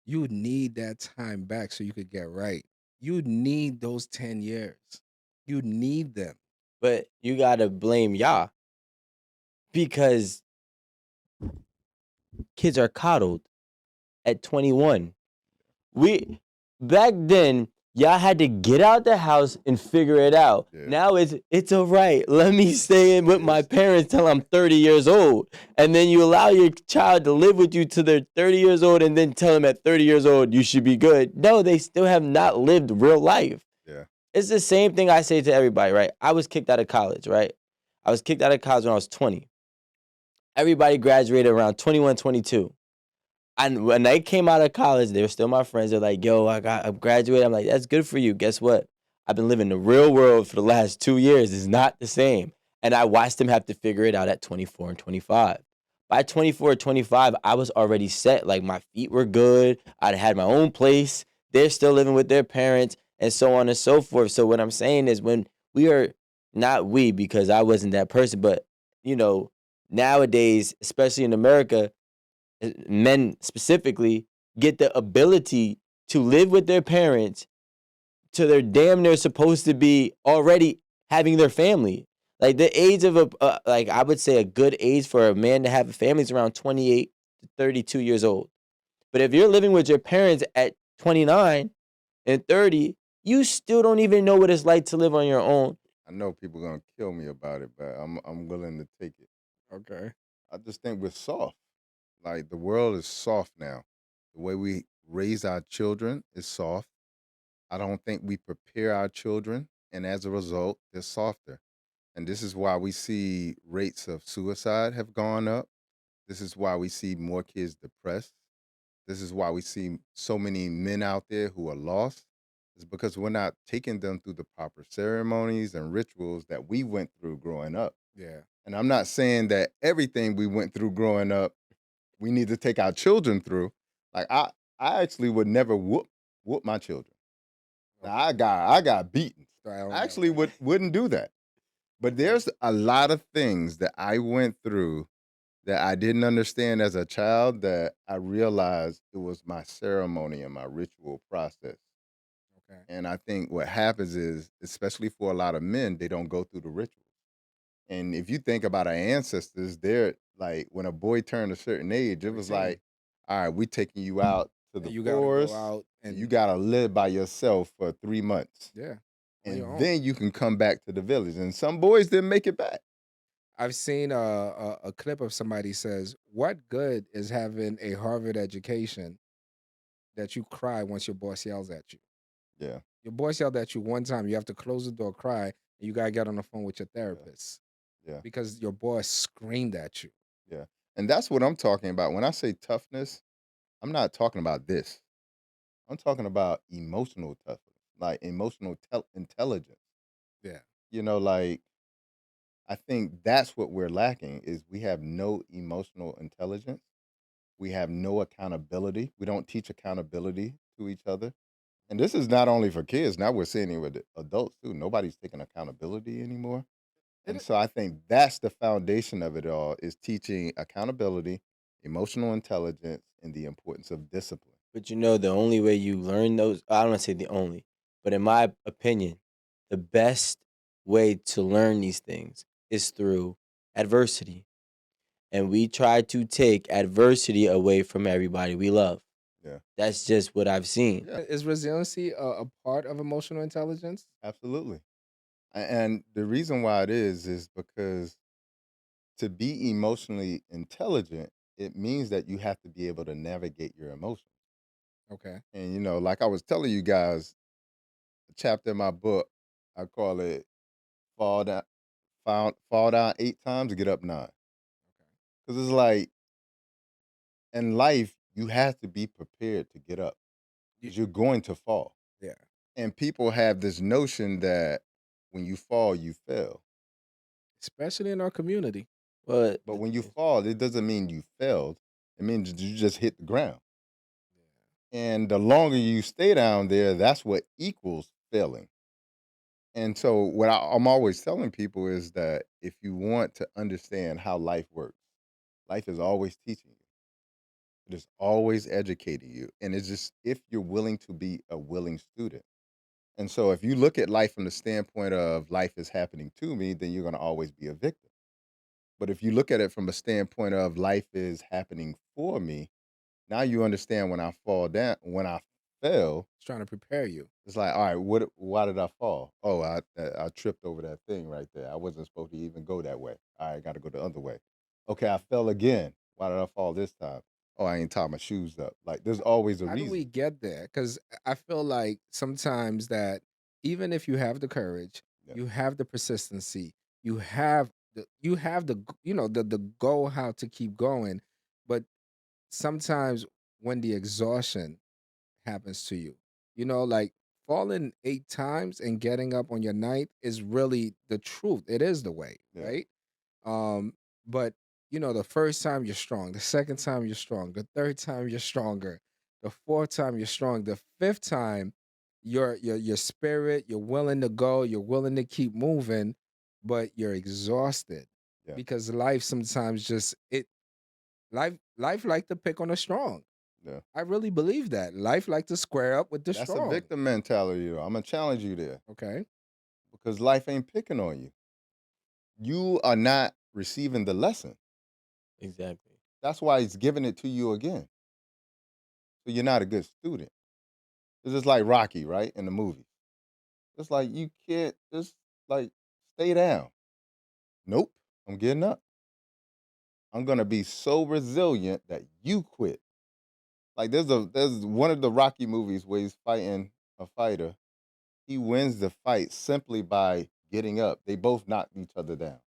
you need that time back so you could get right. You need those 10 years. You need them. But you gotta blame y'all because kids are coddled at 21. We back then, y'all had to get out the house and figure it out. Yeah. Now it's all right. Let me stay in with my Yes. parents till I'm 30 years old. And then you allow your child to live with you till they're 30 years old and then tell them at 30 years old you should be good. No, they still have not lived real life. Yeah. It's the same thing I say to everybody, right? I was kicked out of college, right? I was kicked out of college when I was 20. Everybody graduated around 21, 22. And when they came out of college, they were still my friends. They're like, yo, I'm graduated. I'm like, that's good for you. Guess what? I've been living the real world for the last 2 years. It's not the same. And I watched them have to figure it out at 24 and 25. By 24 or 25, I was already set. Like, my feet were good. I'd had my own place. They're still living with their parents and so on and so forth. So what I'm saying is when we are, not we, because I wasn't that person, but, nowadays, especially in America, men specifically get the ability to live with their parents till they're damn near supposed to be already having their family. Like the age of like I would say a good age for a man to have a family is around 28 to 32 years old. But if you're living with your parents at 29 and 30, you still don't even know what it's like to live on your own. I know people gonna kill me about it, but I'm willing to take it. Okay. I just think we're soft. Like the world is soft now. The way we raise our children is soft. I don't think we prepare our children, and as a result, they're softer. And this is why we see rates of suicide have gone up. This is why we see more kids depressed. This is why we see so many men out there who are lost. It's because we're not taking them through the proper ceremonies and rituals that we went through growing up. Yeah. And I'm not saying that everything we went through growing up, we need to take our children through. Like I actually would never whoop my children. Now, I got beaten. I actually wouldn't do that. But there's a lot of things that I went through that I didn't understand as a child that I realized it was my ceremony and my ritual process. Okay. And I think what happens is, especially for a lot of men, they don't go through the rituals. And if you think about our ancestors, they're like when a boy turned a certain age, it was 13. like, all right, we taking you out to the You gotta go forest. out. And you And gotta live by yourself for 3 months. yeah, on your And own. then you can come back to the village. And some boys didn't make it back. I've seen a clip of somebody says, "What good is having a Harvard education that you cry once your boss yells at you? Yeah, Your boss yelled at you one time, you have to close the door, cry, and you gotta get on the phone with your yeah, therapist yeah, because your boss screamed at you." yeah. And that's what I'm talking about. When I say toughness, I'm not talking about this. I'm talking about emotional toughness, like emotional intelligence. Yeah. Like I think that's what we're lacking is we have no emotional intelligence. We have no accountability. We don't teach accountability to each other. And this is not only for kids. Now we're seeing it with adults too. Nobody's taking accountability anymore. And It, so I think that's the foundation of it all is teaching accountability, emotional intelligence, and the importance of discipline. But the only way you learn those, I don't want to say the only, but in my opinion, the best way to learn these things is through adversity. And we try to take adversity away from everybody we love. Yeah. That's just what I've seen. Yeah. is resiliency a part of emotional intelligence? Absolutely. And the reason why it is because to be emotionally intelligent, it means that you have to be able to navigate your emotions. Okay. And like I was telling you guys, a chapter in my book, I call it fall down fall down 8 times, get up 9. Because it's like in life, you have to be prepared to get up Y- because you're going to fall. Yeah. And people have this notion that when you fall, you fail. Especially in our community. Well, But when you fall, it doesn't mean you failed. It means you just hit the ground. And the longer you stay down there, that's what equals failing. And so, what I'm always telling people is that if you want to understand how life works, life is always teaching you, it is always educating you. And it's just if you're willing to be a willing student. And so, if you look at life from the standpoint of life is happening to me, then you're going to always be a victim. But if you look at it from a standpoint of life is happening for me, now you understand when I fall down, when I fell, It's trying to prepare you. it's like, all right, why did I fall? Oh, I tripped over that thing right there. I wasn't supposed to even go that way. All right, got to go the other way. Okay, I fell again. Why did I fall this time? Oh, I ain't tied my shoes up. Like, there's always a How do we reason. get there? Because I feel like sometimes that even if you have the courage, Yeah, you have the persistency, you have the goal how to keep going, but sometimes when the exhaustion happens to you, like falling 8 times and getting up on your ninth is really the truth. It is the way, yeah, right? Um, but the first time you're strong, the second time you're strong, the third time you're stronger, the fourth time you're strong, the fifth time your spirit, you're willing to go, you're willing to keep moving, but you're exhausted yeah, because life sometimes just it life like to pick on the strong. yeah. I really believe that. Life like to square up with the That's a strong. victim mentality, though. I'm gonna challenge you there Okay. because life ain't picking on you. You are not receiving the lesson. exactly. That's why he's giving it to you again. So you're not a good student. It's just like Rocky, right? In the movie. It's like you can't just like stay down. Nope. I'm getting up. I'm gonna be so resilient that you quit. Like there's one of the Rocky movies where he's fighting a fighter. He wins the fight simply by getting up. They both knocked each other down.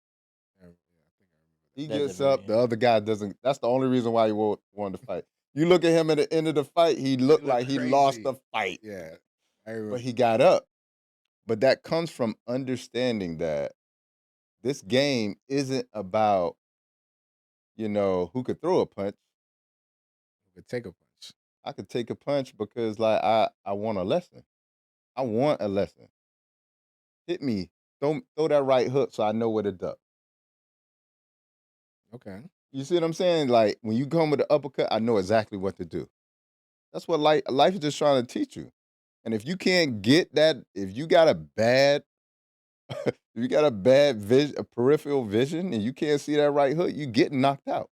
Yeah, I think I remember He That's a gets very up, the other guy doesn't. That's the only reason why he wanted to fight. You look at him at the end of the fight, he that. looked He looked like he lost crazy. the fight, Yeah. I but remember. he got up. But that comes from understanding that this game isn't about, who could throw a punch. Could take a punch. I could take a punch because like I want a lesson. I want a lesson. Hit me. Throw that right hook so I know where to duck. Okay. You see what I'm saying? Like when you come with the uppercut, I know exactly what to do. That's what life is just trying to teach you. And if you can't get that, if you got a bad, if you got a bad vision, a peripheral vision, and you can't see that right hook, you getting knocked out,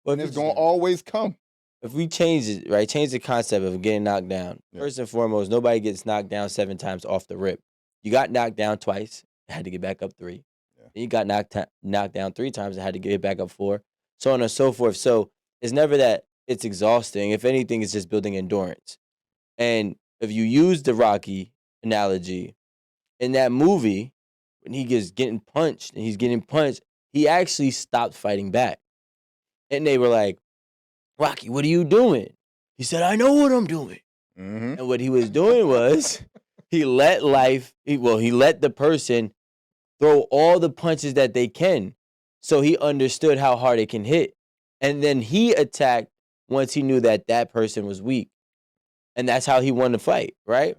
Well, and if you it's just gonna always come. if we change it, right? Change the concept of getting knocked down. Yeah. First and foremost, nobody gets knocked down 7 times off the rip. You got knocked down twice, had to get back up 3. Yeah. Then you got knocked down 3 times and had to get back up 4, so on and so forth. So it's never that it's exhausting. If anything, it's just building endurance. And if you use the Rocky analogy, in that movie, when he gets getting punched and he's getting punched, he actually stopped fighting back. And they were like, Rocky, what are you doing? He said, I know what I'm doing. Mm-hmm. And what he was doing was he let the person throw all the punches that they can. So he understood how hard it can hit. And then he attacked once he knew that that person was weak. And that's how he won the fight, right?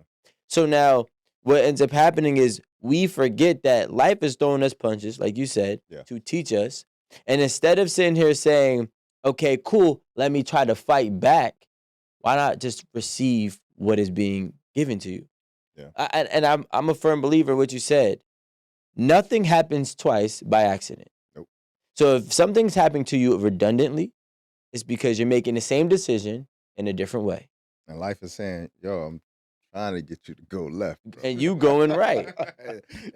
So now what ends up happening is we forget that life is throwing us punches, like you said, to teach us. And instead of sitting here saying, okay, cool, let me try to fight back, why not just receive what is being given to you? Yeah. I'm a firm believer in what you said. Nothing happens twice by accident. Nope. So if something's happening to you redundantly, it's because you're making the same decision in a different way. And life is saying, yo, I'm trying to get you to go left, bro. And you going right.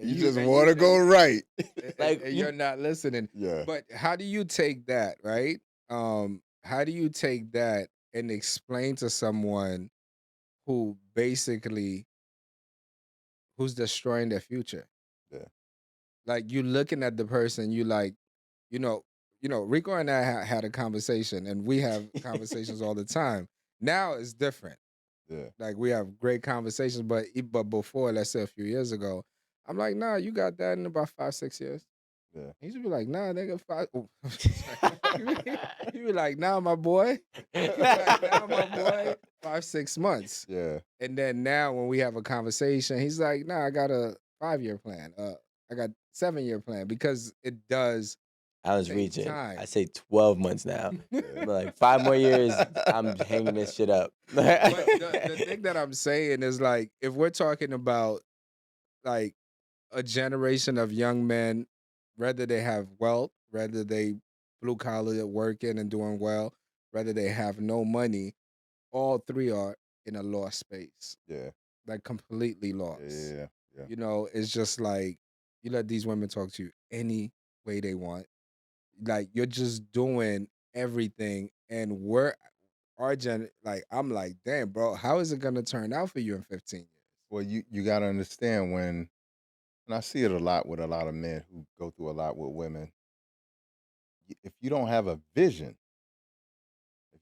you just want to go right. Like you're not listening. Yeah. But how do you take that, right? How do you take that and explain to someone who basically who's destroying their future? Yeah. Like you looking at the person, you like, you know, Rico and I had a conversation, and we have conversations all the time. Now it's different. Yeah. Like we have great conversations, but before, let's say a few years ago, I'm like, nah, you got that in about 5-6 years. Yeah. He should be like, nah, nigga, 5. Oh. He be like, nah, my boy. Nah, my boy. 5-6 months. Yeah. And then now when we have a conversation, he's like, nah, I got a 5-year plan. I got 7-year plan, because it does. I was take reaching. time. I say 12 months now. But like 5 more years, I'm hanging this shit up. But the thing that I'm saying is, like, if we're talking about like a generation of young men, whether they have wealth, whether they blue collar working and doing well, whether they have no money, all three are in a lost space. Yeah. Like completely lost. Yeah. Yeah. You know, it's just like you let these women talk to you any way they want. Like you're just doing everything, and like I'm like, damn, bro, how is it gonna turn out for you in 15 years? Well, you got to understand and I see it a lot with a lot of men who go through a lot with women. If you don't have a vision,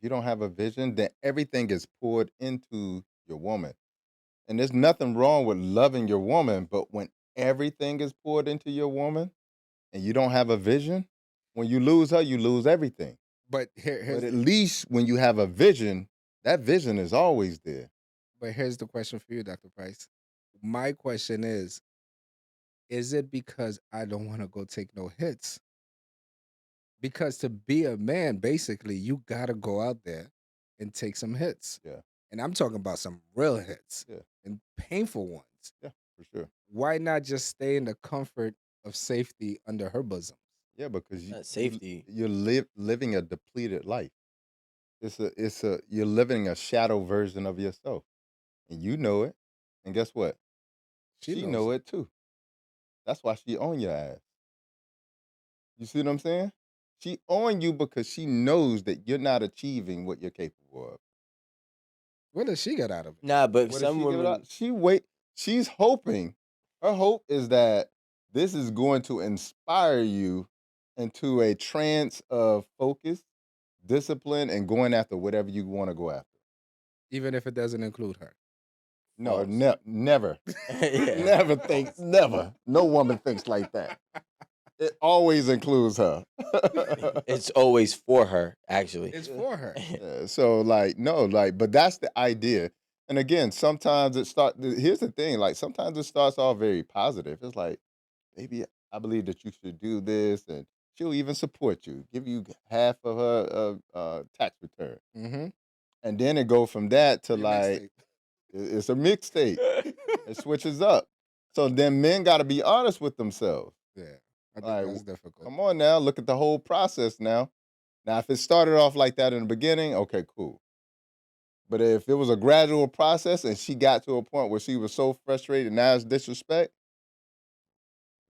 then everything is poured into your woman. And there's nothing wrong with loving your woman, but when everything is poured into your woman and you don't have a vision, when you lose her, you lose everything. But here's But at least when you have a vision, that vision is always there. But here's the question for you, Dr. Price. My question is it because I don't want to go take no hits? Because to be a man, basically, you got to go out there and take some hits. Yeah. And I'm talking about some real hits. Yeah. And painful ones. Yeah, for sure. Why not just stay in the comfort of safety under her bosom? Yeah, because safety. You're living a depleted life. You're living a shadow version of yourself, and you know it. And guess what? She know it too. That's why she on your ass. You see what I'm saying? She on you because she knows that you're not achieving what you're capable of. What does she get out of it? Nah, but What some does she give it women, out? She's hoping. Her hope is that this is going to inspire you into a trance of focus, discipline, and going after whatever you want to go after. Even if it doesn't include her. No, False. never. Yeah. Never. No woman thinks like that. It always includes her. It's always for her, actually. It's for her. Yeah, so but that's the idea. And again, sometimes here's the thing, like sometimes it starts off very positive. It's like, baby, I believe that you should do this, and she'll even support you, give you half of her tax return. Mm-hmm. And then it go from that to like, Mixtape. it's a mixtape. It switches up. So then men got to be honest with themselves. Yeah. I think Like, that's difficult. come on now, look at the whole process now. Now, if it started off like that in the beginning, okay, cool. But if it was a gradual process and she got to a point where she was so frustrated, now it's disrespect,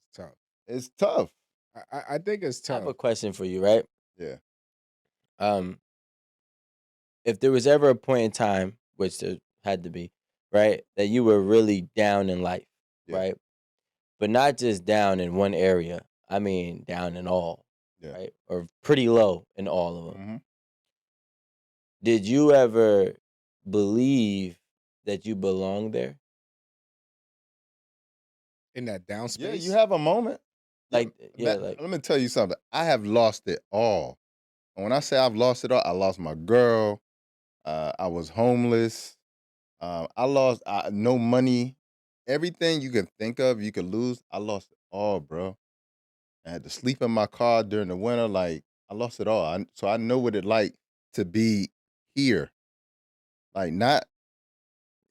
It's tough. it's tough. I think it's I have tough. a question for you, right? Yeah. If there was ever a point in time, which there had to be, right, that you were really down in life, Yeah. right? But not just down in one area. I mean, down in all, Yeah. right? Or pretty low in all of them. Mm-hmm. Did you ever believe that you belong there? In that down Yeah, space. you have a moment. Like, yeah, like, let me tell you something. I have lost it all. And when I say I've lost it all, I lost my girl. I was homeless. I lost no money. Everything you can think of, you could lose. I lost it all, bro. I had to sleep in my car during the winter. Like I lost it all. So I know what it like to be here. Like not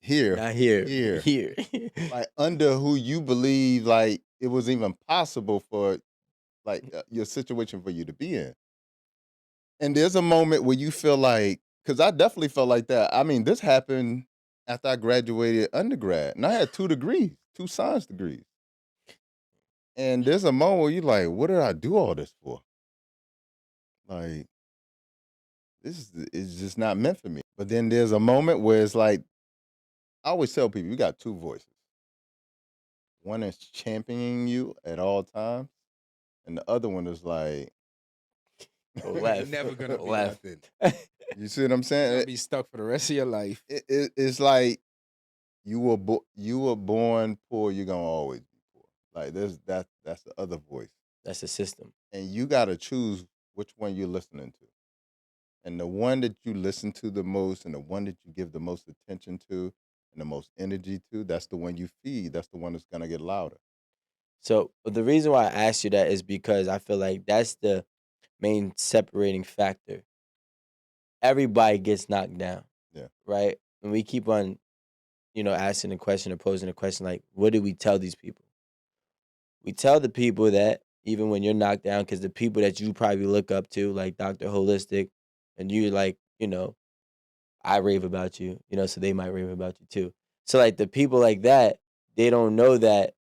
here, not here, here. here. Like under who you believe like it was even possible for like your situation for you to be in. And there's a moment where you feel like, because I definitely felt like that. I mean, this happened after I graduated undergrad, and I had 2 degrees, 2 science degrees. And there's a moment where you're like, what did I do all this for? Like, is just not meant for me. But then there's a moment where it's like, I always tell people, you got 2 voices. One is championing you at all times, and the other one is like, Go left. Never gonna Go be left. nothing. you see what I'm You're saying? gonna be stuck for the rest of your life. It's like you were born poor, you're gonna always be poor. Like that's the other voice. That's the system. And you gotta choose which one you're listening to. And the one that you listen to the most and the one that you give the most attention to and the most energy to, that's the one you feed. That's the one that's gonna get louder. So the reason why I asked you that is because I feel like that's the main separating factor. Everybody gets knocked down, Yeah. right? And we keep on, asking the question or posing the question like, what do we tell these people? We tell the people that even when you're knocked down, because the people that you probably look up to, like Dr. Holistic, and you like, I rave about you, so they might rave about you too. So like the people like that, they don't know that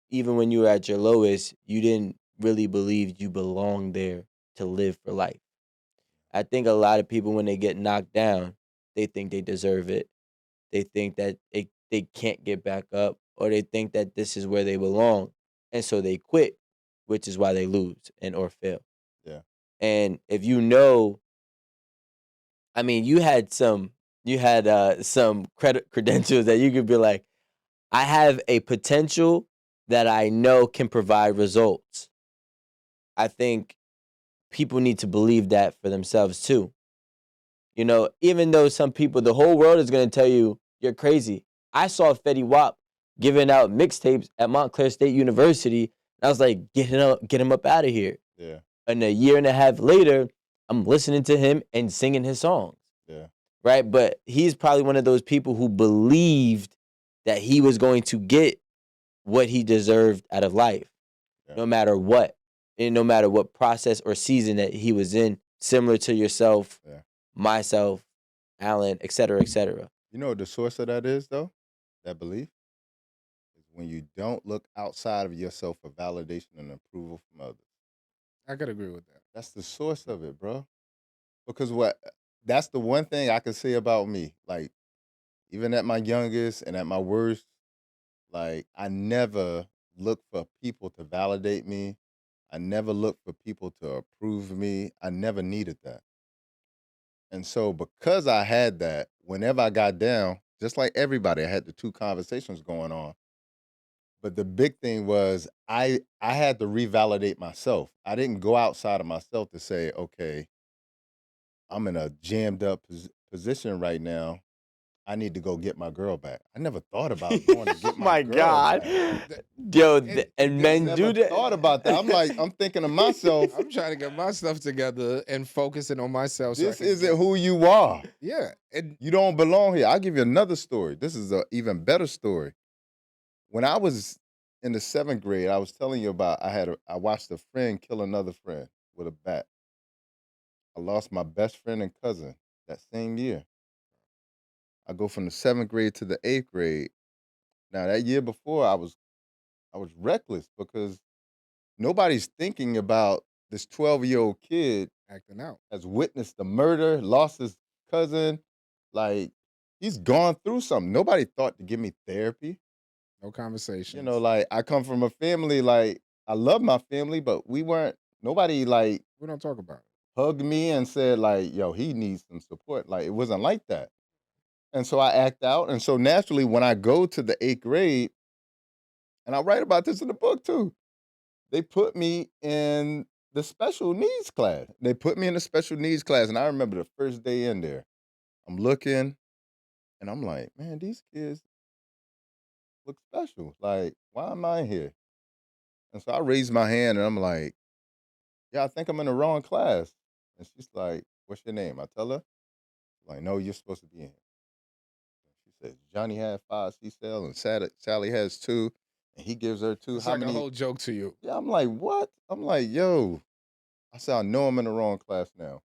even when you were at your lowest, you didn't really believe you belonged there to live for life. I think a lot of people, when they get knocked down, they think they deserve it. They think that they can't get back up, or they think that this is where they belong. And so they quit, which is why they lose and or fail. Yeah. And if you know, I mean, you had some credentials that you could be like, I have a potential that I know can provide results. I think people need to believe that for themselves too. Even though some people, the whole world is going to tell you you're crazy. I saw Fetty Wap giving out mixtapes at Montclair State University. And I was like, get him up out of here. Yeah. And a year and a half later, I'm listening to him and singing his songs. Yeah. Right? But he's probably one of those people who believed that he was going to get what he deserved out of life, Yeah. no matter what, and no matter what process or season that he was in, similar to yourself, Yeah. myself, Alan, et cetera, et cetera. You know what the source of that is though? That belief? Is when you don't look outside of yourself for validation and approval from others. I could agree with that. That's the source of it, bro. Because that's the one thing I can say about me. Like, even at my youngest and at my worst, like I never looked for people to validate me. I never looked for people to approve me. I never needed that. And so because I had that, whenever I got down, just like everybody, I had the 2 conversations going on. But the big thing was I had to revalidate myself. I didn't go outside of myself to say, okay, I'm in a jammed up position right now. I need to go get my girl back. I never thought about going to Oh get my my girl God. back. Yo, And men Never do that. thought about that. I'm thinking to myself, I'm trying to get my stuff together and focusing on myself. So I this can isn't get- who you are. Yeah, and You don't belong here. I'll give you another story. This is an even better story. When I was in the 7th grade, I was telling you about I watched a friend kill another friend with a bat. I lost my best friend and cousin that same year. I go from the 7th grade to the 8th grade. Now that year before, I was reckless because nobody's thinking about this 12-year-old kid Acting out. has witnessed the murder, lost his cousin. Like, he's gone through something. Nobody thought to give me therapy. No conversations. You know, like, I come from a family, like, I love my family, but nobody, like, we don't talk about it. hugged me and said, like, yo, he needs some support. Like, it wasn't like that. And so I act out. And so naturally, when I go to the 8th grade, and I write about this in the book too, they put me in the special needs class. They put me in the special needs class. And I remember the first day in there, I'm looking and I'm like, man, these kids look special. Like, why am I here? And so I raised my hand and I'm like, yeah, I think I'm in the wrong class. And she's like, what's your name? I tell her, like, no, you're supposed to be in here. She says, Johnny had 5 C-cell and Sally has 2. And he gives her 2. It's How like many? a whole joke to you. Yeah, I'm like, what? I'm like, yo. I said, I know I'm in the wrong class now.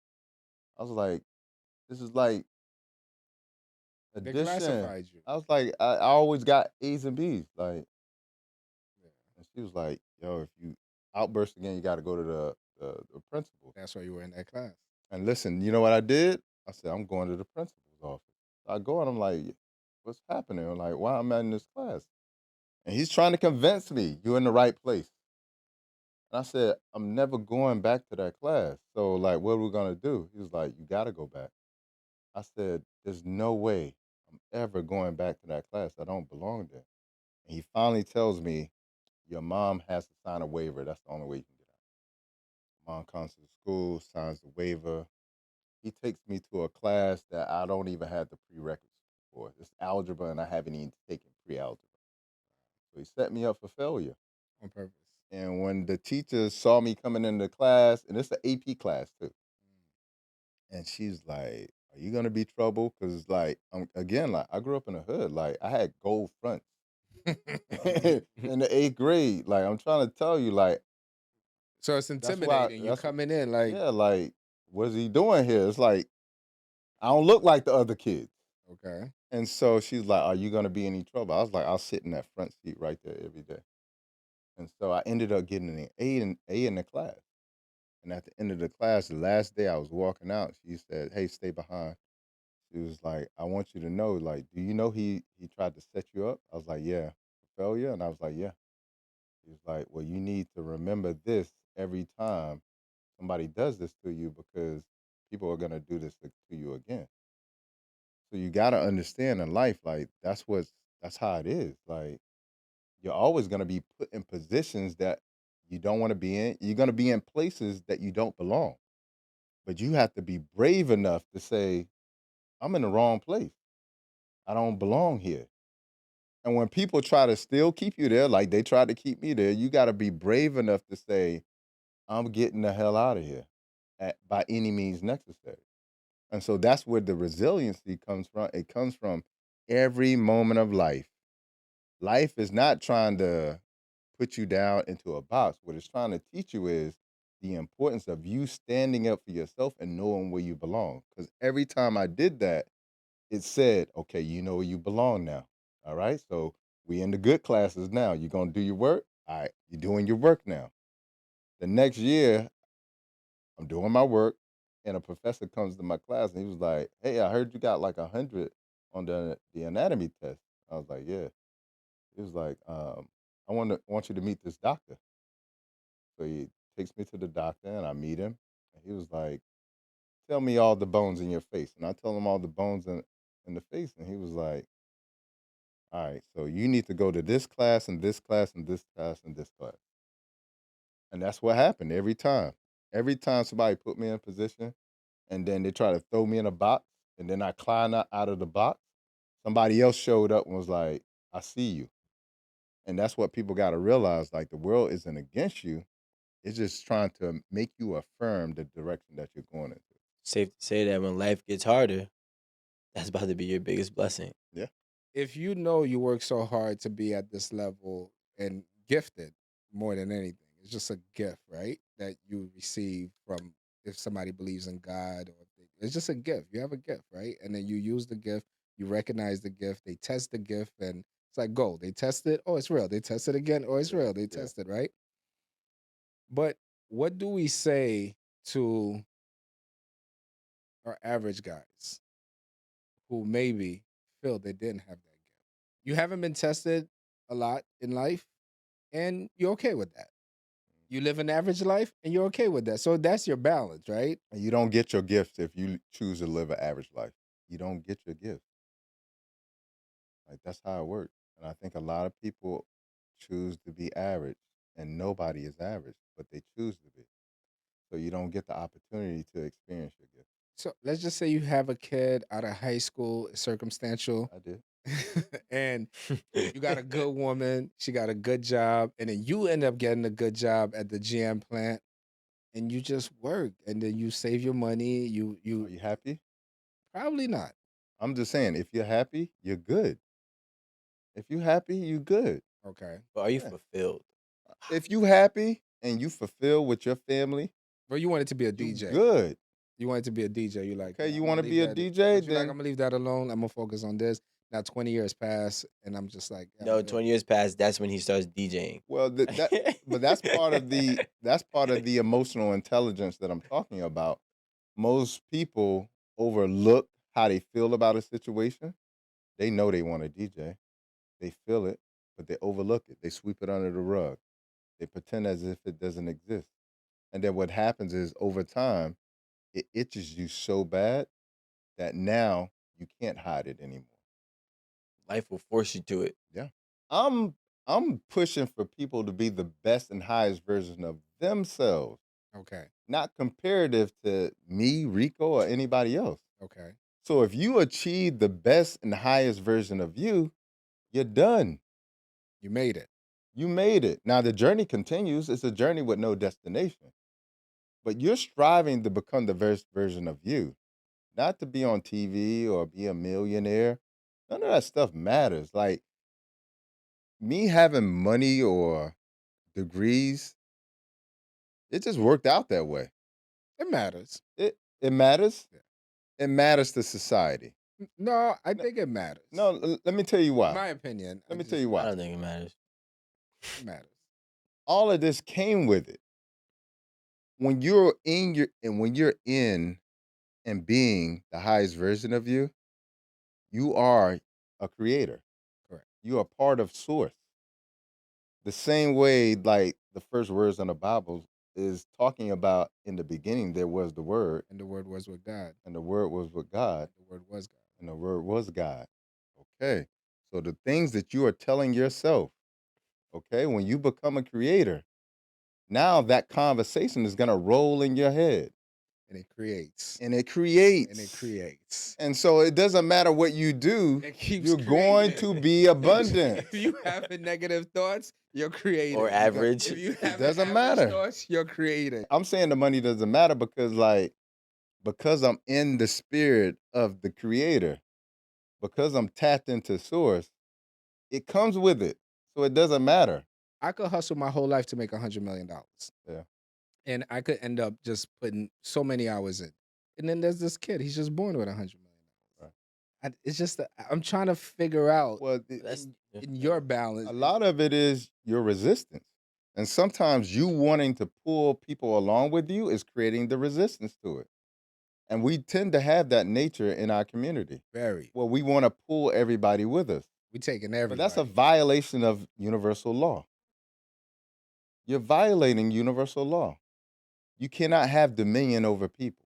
I was like, this is like They addition. classified you. I was like, I always got A's and B's. Like, Yeah. and she was like, yo, if you outburst again, you got to go to the principal. That's why you were in that class. And listen, you know what I did? I said, I'm going to the principal's office. So I go and I'm like, what's happening? I'm like, why am I in this class? And he's trying to convince me you're in the right place. And I said, I'm never going back to that class. So, like, what are we going to do? He was like, you got to go back. I said, there's no way I'm ever going back to that class. I don't belong there. And he finally tells me, your mom has to sign a waiver. That's the only way you can get out. Mom comes to the school, signs the waiver. He takes me to a class that I don't even have the prerequisites for. It's algebra, and I haven't even taken pre-algebra. So he set me up for failure. On purpose. And when the teacher saw me coming into class, and it's an AP class too, and she's like, "Are you gonna be trouble?" Because like, again, like I grew up in the hood. Like I had gold fronts in the 8th grade. Like I'm trying to tell you, like So it's that's why. intimidating. You coming in like, Yeah, like what's he doing here? It's like I don't look like the other kids. okay. And so she's like, "Are you gonna be any trouble?" I was like, "I'll sit in that front seat right there every day." And so I ended up getting an A in the class. And at the end of the class, the last day I was walking out, she said, "Hey, stay behind." She was like, "I want you to know, like, do you know he tried to set you up?" I was like, "Yeah." For failure? And I was like, "Yeah." She was like, "Well, you need to remember this every time somebody does this to you because people are gonna do this to you again. So you gotta understand in life, like that's how it is. Like you're always gonna be put in positions that you don't want to be in. You're gonna be in places that you don't belong. But you have to be brave enough to say, I'm in the wrong place. I don't belong here. And when people try to still keep you there, like they tried to keep me there, you got to be brave enough to say, I'm getting the hell out of here by any means necessary. And so that's where the resiliency comes from. It comes from every moment of life. Life is not trying to put you down into a box. What it's trying to teach you is the importance of you standing up for yourself and knowing where you belong. Because every time I did that, it said, okay, you know where you belong now. All right. So we in the good classes now. You're gonna do your work. All right, you're doing your work now. The next year, I'm doing my work, and a professor comes to my class and he was like, hey, I heard you got like 100 on the anatomy test. I was like, yeah. He was like, I want you to meet this doctor. So he takes me to the doctor and I meet him. And he was like, tell me all the bones in your face. And I tell him all the bones in the face. And he was like, all right, so you need to go to this class and this class and this class and this class. And that's what happened every time. Every time somebody put me in a position and then they try to throw me in a box and then I climb out of the box, somebody else showed up and was like, I see you. And that's what people got to realize. Like the world isn't against you. It's just trying to make you affirm the direction that you're going into. Safe to say that when life gets harder, that's about to be your biggest blessing. Yeah. If you know you work so hard to be at this level and gifted more than anything, it's just a gift, right? That you receive from if somebody believes in God, or if it's just a gift. You have a gift, right? And then you use the gift, you recognize the gift, they test the gift, and it's like gold. They test it, oh, it's real. They test it again, oh, it's Yeah, real. They yeah. test it, right? But what do we say to our average guys who maybe feel they didn't have that gift? You haven't been tested a lot in life, and you're okay with that. You live an average life, and you're okay with that. So that's your balance, right? And you don't get your gifts if you choose to live an average life. You don't get your gifts. Like that's how it works. And I think a lot of people choose to be average, and nobody is average, but they choose to be. So you don't get the opportunity to experience your gift. So let's just say you have a kid out of high school, circumstantial, I did. and you got a good woman, she got a good job, and then you end up getting a good job at the GM plant, and you just work, and then you save your money. Are You you happy? probably not. I'm just saying, if you're happy, you're good. If you're happy, you good. Okay. But are you Yeah. fulfilled? If you happy and you fulfill with your family, Well, you want it to be a you DJ. good. You want it to be a DJ. You like, Okay, "Nah, you I'm want to gonna be leave a that." DJ, But you like, then I'm gonna leave that alone. I'm gonna focus on this. Now 20 years pass, and I'm just like, yeah, I'm No, good. 20 years past, that's when he starts DJing. well but that's part of the emotional intelligence that I'm talking about. Most people overlook how they feel about a situation. They know they want a DJ. They feel it, but they overlook it. They sweep it under the rug. They pretend as if it doesn't exist. And then what happens is over time, it itches you so bad that now you can't hide it anymore. Life will force you to it. Yeah. I'm I'm pushing for people to be the best and highest version of themselves, Okay. not comparative to me, Rico, or anybody else. Okay. So if you achieve the best and highest version of you, you're done. You made it. You made it. Now the journey continues. It's a journey with no destination. But you're striving to become the best version of you, not to be on TV or be a millionaire. None of that stuff matters. Like me having money or degrees, it just worked out that way. It matters. It matters. Yeah. It matters to society. No, I No, think it matters. no, let me tell you In why. my opinion, Let me tell you I why. don't think it matters. it matters. All of this came with it. When you're in and being the highest version of you, you are a creator. Correct. You are part of source. The same way, like the first words in the Bible is talking about in the beginning there was the word, And the word was with God. and the word was with God, The word was God. and the word was God. Okay. So the things that you are telling yourself, okay, when you become a creator, now that conversation is gonna roll in your head. And it creates. And it creates. And it creates. And so it doesn't matter what you do, It keeps you're going creating. to be abundant. If you having negative thoughts, you're creating. Or average. If you have doesn't average matter. thoughts, you're creating. I'm saying the money doesn't matter because I'm in the spirit of the creator, because I'm tapped into source, it comes with it. So it doesn't matter. I could hustle my whole life to make $100 million. Yeah. And I could end up just putting so many hours in. And then there's this kid, he's just born with $100 million. Right. It's just that I'm trying to figure out Well, in your balance. a lot of it is your resistance. And sometimes you wanting to pull people along with you is creating the resistance to it. And we tend to have that nature in our community. Very. Well, we want to pull everybody with us. We taking But everybody. that's a violation of universal law. You're violating universal law. You cannot have dominion over people.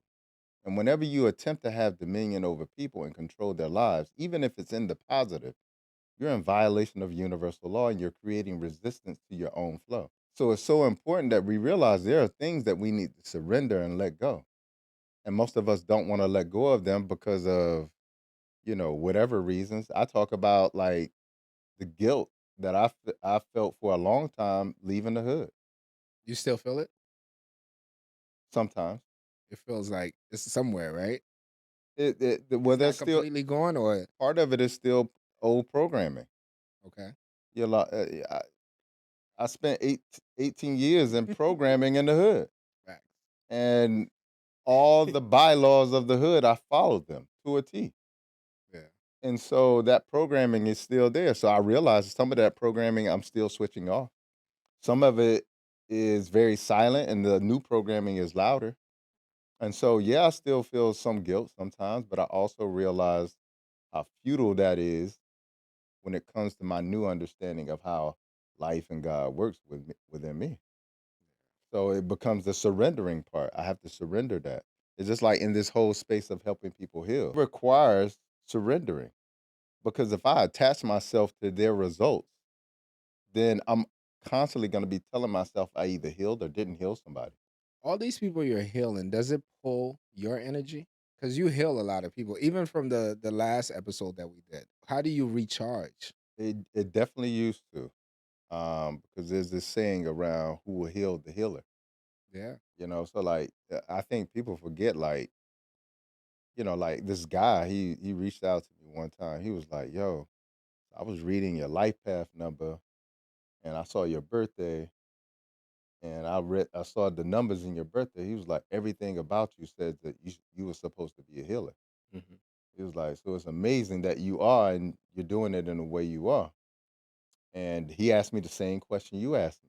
And whenever you attempt to have dominion over people and control their lives, even if it's in the positive, you're in violation of universal law and you're creating resistance to your own flow. So it's so important that we realize there are things that we need to surrender and let go. And most of us don't want to let go of them because of, whatever reasons. I talk about like the guilt that I felt for a long time leaving the hood. You still feel it? Sometimes It feels like it's somewhere, right? well, It's there's not still completely gone, or part of it is still old programming. okay. You're like, I spent 18 years in programming in the hood, Facts. and all the bylaws of the hood, I followed them to a T. Yeah. And so that programming is still there. So I realized some of that programming I'm still switching off. Some of it is very silent and the new programming is louder. And so, yeah, I still feel some guilt sometimes, but I also realize how futile that is when it comes to my new understanding of how life and God works within me. So it becomes the surrendering part. I have to surrender that. It's just like in this whole space of helping people heal, it requires surrendering. Because if I attach myself to their results, then I'm constantly going to be telling myself I either healed or didn't heal somebody. All these people you're healing, does it pull your energy? Because you heal a lot of people, even from the last episode that we did. How do you recharge? It definitely used to, because there's this saying around who will heal the healer. Yeah. So like I think people forget, like, like this guy, he reached out to me one time. He was like, "Yo, I was reading your life path number, and I saw your birthday, and I saw the numbers in your birthday." He was like, "Everything about you said that you were supposed to be a healer." Mhm. He was like, "So it's amazing that you are, and you're doing it in the way you are." And he asked me the same question you asked me.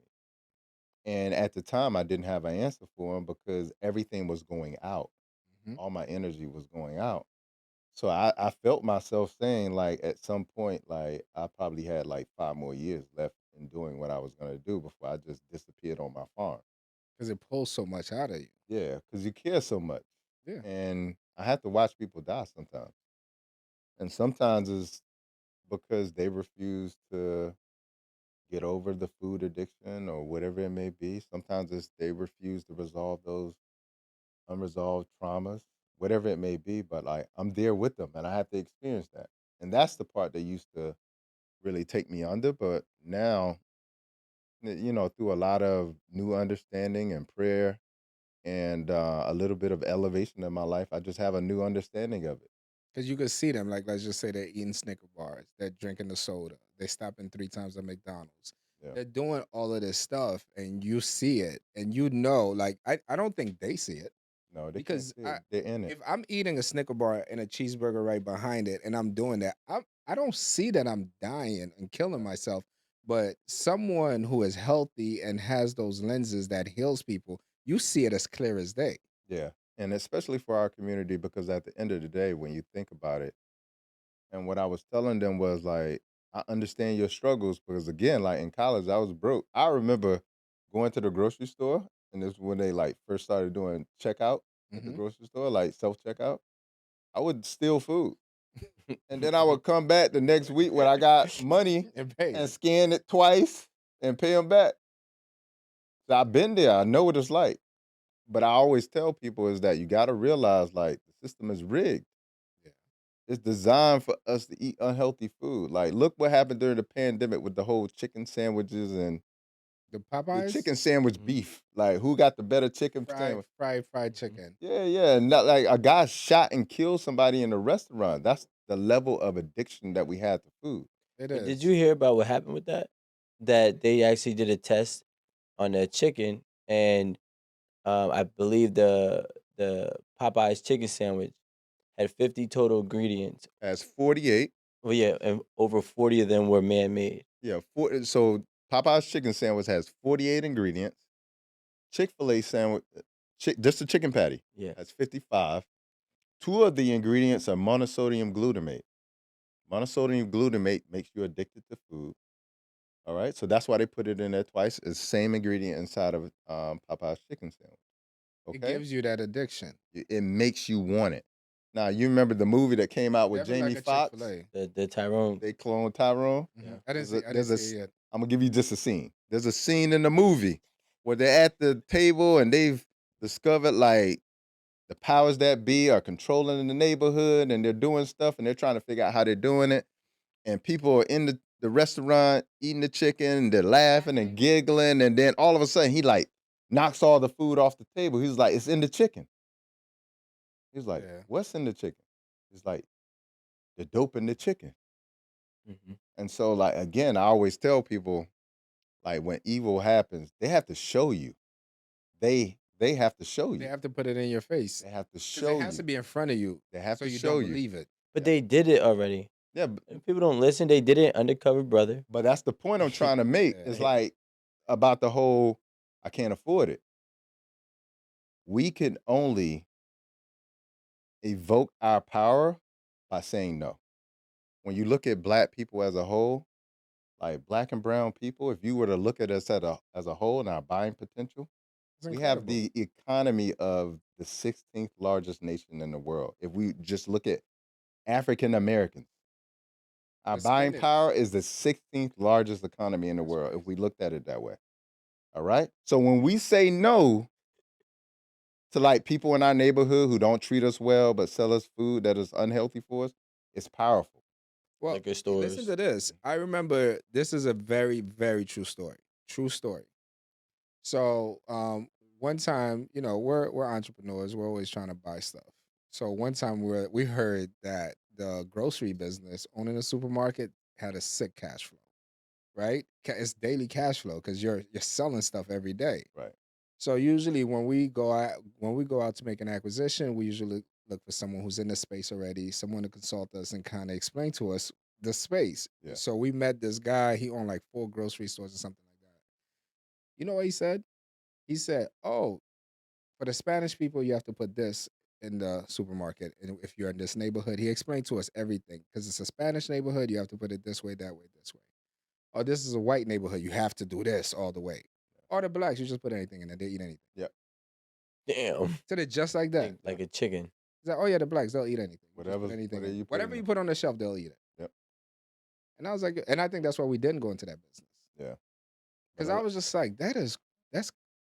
And at the time, I didn't have an answer for him because everything was going out. Mhm. All my energy was going out. So I felt myself saying, like, at some point, like, I probably had like 5 more years left in doing what I was going to do before I just disappeared on my farm. Because it pulls so much out of you. Yeah, because you care so much. Yeah. And I have to watch people die sometimes. And sometimes it's because they refuse to get over the food addiction or whatever it may be. Sometimes it's they refuse to resolve those unresolved traumas, whatever it may be. But like I'm there with them and I have to experience that. And that's the part that used to really take me under. But now, through a lot of new understanding and prayer and a little bit of elevation in my life, I just have a new understanding of it. Because you could see them, like, let's just say they're eating Snicker bars, they're drinking the soda, they're stopping 3 times at McDonald's. Yeah. They're doing all of this stuff, and you see it, and you know, like, I don't think they see it. No, they can't Because see it. They're in it. if I'm eating a Snicker bar and a cheeseburger right behind it, and I'm doing that, I don't see that I'm dying and killing Right. myself. But someone who is healthy and has those lenses that heals people, you see it as clear as day. Yeah. And especially for our community, because at the end of the day, when you think about it, and what I was telling them was like, I understand your struggles because again, like in college, I was broke. I remember going to the grocery store, and this is when they like first started doing checkout at the Hmm. grocery store, like self checkout. I would steal food, and then I would come back the next week when I got money And pay. and scan it twice and pay them back. So I've been there. I know what it's like. But I always tell people is that you got to realize like the system is rigged. Yeah. It's designed for us to eat unhealthy food. Like, look what happened during the pandemic with the whole chicken sandwiches and The the Popeyes, chicken sandwich Mhm. beef. Like, who got the better chicken fried sandwich? fried Mhm. chicken. Yeah, yeah. And not like a guy shot and killed somebody in a restaurant. That's the level of addiction that we had to food. It But did you is. hear about what happened with that? That they actually did a test on a chicken, and I believe the Popeyes chicken sandwich had 50 total ingredients. As 48. Well, yeah, and over 40 of them were man-made. Yeah, so Popeye's chicken sandwich has 48 ingredients. Chick-fil-A sandwich, just a chicken patty, Yeah. has 55. Two of the ingredients are monosodium glutamate. Monosodium glutamate makes you addicted to food. All right, so that's why they put it in there twice. It's the same ingredient inside of Popeye's chicken sandwich. It Okay, gives you that addiction. it makes you want it. Now you remember the movie that came out with Definitely like Jamie a Foxx? Chick-fil-A. The Tyrone. They cloned Tyrone. Yeah. I didn't see. I didn't see it yet. I'm gonna give you just a scene. There's a scene in the movie where they're at the table and they've discovered like the powers that be are controlling the neighborhood and they're doing stuff and they're trying to figure out how they're doing it. And people are in the restaurant eating the chicken, and they're laughing and giggling, and then all of a sudden he like knocks all the food off the table. He's like, "It's in the chicken." He's like, Yeah. "What's in the chicken?" He's like, "The dope in the chicken." Mhm. And so, like again, I always tell people, like when evil happens, they have to show you. They They have to show They you. have to put it in your face. They have to Because show it has to you. be in front of you. They have so to you show don't you. believe it. But they did it already. Yeah, If people don't listen, they did it, Undercover Brother. but that's the point I'm trying to make. Yeah. It's like about the whole I can't afford it. We can only evoke our power by saying no. When you look at black people as a whole, like black and brown people, if you were to look at us as a whole and our buying potential, It's we have incredible. the economy of the 16th largest nation in the world. If we just look at African Americans, our The buying spending. power is the 16th largest economy in the That's world, crazy. if we looked at it that way. All right. So when we say no to like people in our neighborhood who don't treat us well but sell us food that is unhealthy for us, it's powerful. Well, Liquor listen stores. to this. I remember this is a very, very true story. True story. So one time, we're entrepreneurs. We're always trying to buy stuff. So one time we heard that the grocery business owning a supermarket had a sick cash flow, right? It's daily cash flow because you're selling stuff every day. Right. So usually when we go out to make an acquisition, we usually look for someone who's in the space already, someone to consult us and kind of explain to us the space. Yeah. So we met this guy. He owned like 4 grocery stores or something like that. You know what he said? He said, "Oh, for the Spanish people, you have to put this in the supermarket. And if you're in this neighborhood," he explained to us everything because it's a Spanish neighborhood. You have to put it this way, that way, this way. Or this is a white neighborhood. You have to do this all the way. Or the blacks, you just put anything in there. They eat anything. Yep. Damn. So they're just like that. Like a chicken. He's like, "Oh yeah, the blacks, they'll eat anything. You just Whatever's- put anything. whatever in. you put Whatever in you there. put on the shelf, they'll eat it." Yep. And I was like, and I think that's why we didn't go into that business. Yeah. Because But I was just like, that's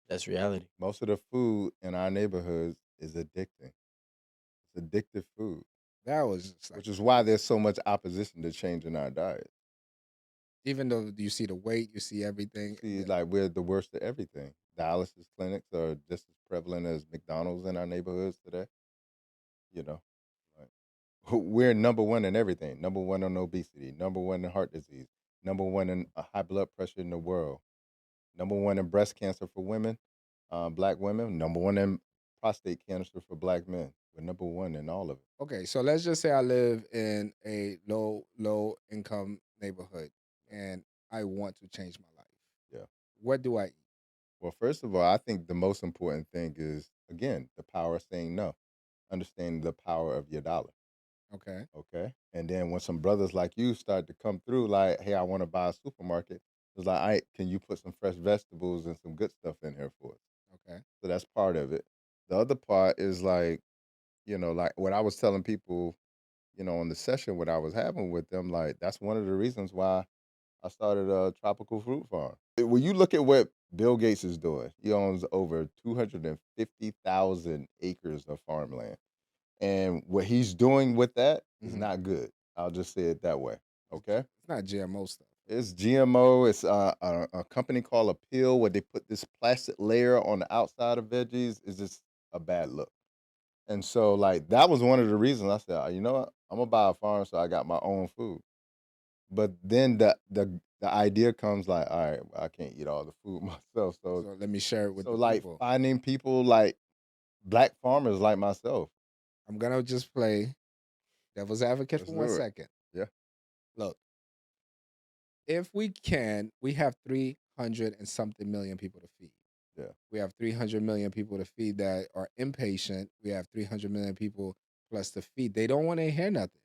That's reality. most of the food in our neighborhoods is addicting. It's addictive food, that was just like, which is why there's so much opposition to changing our diet. even though you see the weight, you see everything. See, like we're the worst of everything. Dialysis clinics are just as prevalent as McDonald's in our neighborhoods today. You know, like we're number one in everything. Number one in obesity. Number one in heart disease. Number one in high blood pressure in the world. Number one in breast cancer for women, black women. Number one in prostate cancer for black men. We're number one in all of it. Okay, so let's just say I live in a low income neighborhood and I want to change my life. Yeah. What do I eat? Well, first of all, I think the most important thing is, again, the power of saying no. Understanding the power of your dollar. Okay. Okay. And then when some brothers like you start to come through, like, hey, I want to buy a supermarket, it's like, all right, can you put some fresh vegetables and some good stuff in here for us? Okay. So that's part of it. The other part is like, like what I was telling people, on the session what I was having with them, like that's one of the reasons why I started a tropical fruit farm. When you look at what Bill Gates is doing, he owns over 250,000 acres of farmland. And what he's doing with that is Mhm. not good. I'll just say it that way. Okay. It's not GMO stuff. It's GMO. It's a company called Appeal where they put this plastic layer on the outside of veggies. Is just a bad look. And so, like, that was one of the reasons I said, you know what? I'm gonna buy a farm so I got my own food. But then the idea comes like, all right, I can't eat all the food myself. So, So let me share it with the like people. finding people like black farmers like myself. I'm gonna just play devil's advocate Let's for 1 do it. second. Yeah. Look, if we have 300 and something million people to feed. Yeah. We have 300 million people to feed that are impatient. We have 300 million people plus to feed. They don't want to hear nothing.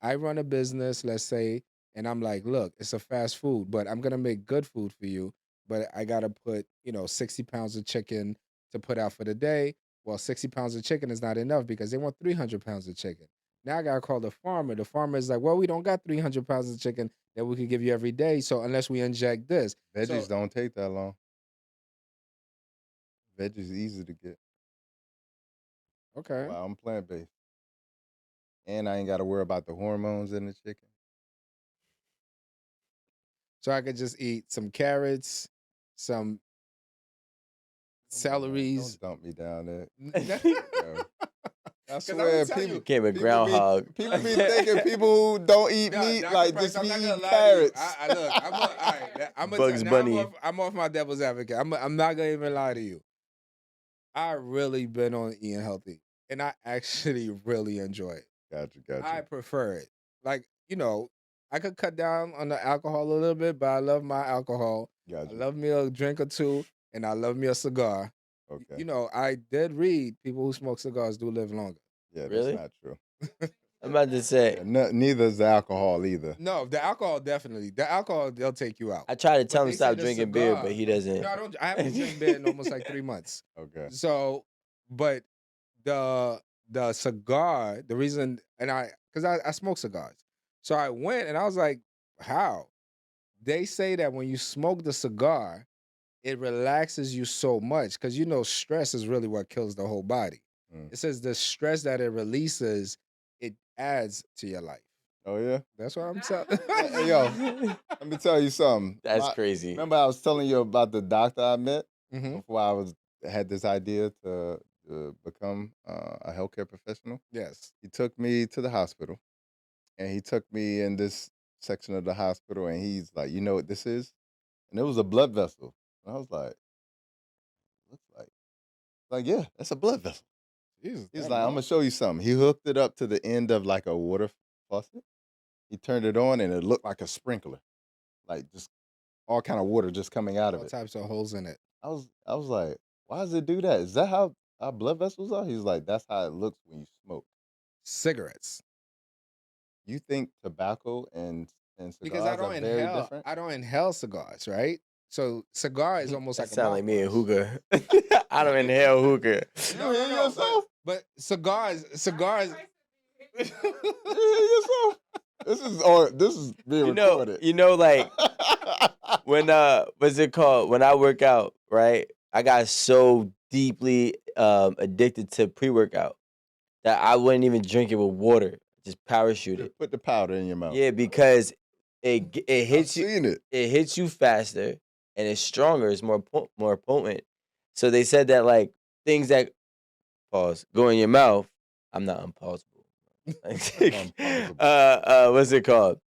I run a business, let's say, and I'm like, look, it's a fast food, but I'm gonna make good food for you. But I gotta put, 60 pounds of chicken to put out for the day. Well, 60 pounds of chicken is not enough because they want 300 pounds of chicken. Now I gotta call the farmer. The farmer is like, well, we don't got 300 pounds of chicken that we can give you every day. So unless we inject this, Veggies don't take that long. Veggies easy to get. okay. Wow, I'm plant based. And I ain't got to worry about the hormones in the chicken. So I could just eat some carrots, some celeries. Don't dump me down there. Yo. I 'Cause I'm swear, gonna tell you, Came a groundhog. People be thinking people who don't eat Nah, meat Dr. like Price, just I'm be not eating gonna lie to you. carrots. I'm Bugs Bunny. I'm off my devil's advocate. I'm not gonna even lie to you. I really been on eating healthy, and I actually really enjoy it. Gotcha. I prefer it. Like, I could cut down on the alcohol a little bit, but I love my alcohol. I Gotcha. love me a drink or two, and I love me a cigar. Okay. I did read people who smoke cigars do live longer. Yeah, Really? that's not true. I'm about to say. Yeah, neither is the alcohol either. No, the alcohol definitely. The alcohol, they'll take you out. I try to tell him they to say stop the drinking beer, cigar- but he doesn't. No, I don't. I haven't drank beer in almost like 3 months. Okay. So, but the cigar, the reason, and because I smoke cigars, so I went and I was like, how? They say that when you smoke the cigar, it relaxes you so much because stress is really what kills the whole body. Mm. It says the stress that it releases, it adds to your life. Oh yeah. That's what I'm telling. Hey, yo, let me tell you something. That's crazy. Remember I was telling you about the doctor I met Mhm. before I had this idea to become a healthcare professional. Yes. He took me to the hospital, and he took me in this section of the hospital, and he's like, "You know what this is?" And it was a blood vessel. And I was like, "Looks like yeah, that's a blood vessel." Jesus, He's that like, "I'm long. gonna show you something." He hooked it up to the end of like a water faucet. He turned it on, and it looked like a sprinkler, like just all kind of water just coming out of All it. types of holes in it. I was like, "Why does it do that? Is that how our blood vessels are?" He's like, "That's how it looks when you smoke." Cigarettes. You think tobacco and Because cigars are very different? I don't inhale cigars, right? So cigar is almost That like a sound like me and mouthwash. hookah. I don't inhale hookah. You hear yourself? But cigars. You hear yourself? This is being recorded. Like when what's it called? When I work out, right? I got so deeply addicted to pre-workout that I wouldn't even drink it with water. Just parachute it. Put the powder in your mouth. Yeah, because it I've hits you. seen it. It hits you faster and it's stronger. It's more potent. So they said that like things that go in your mouth. I'm not unpausable. What's it called?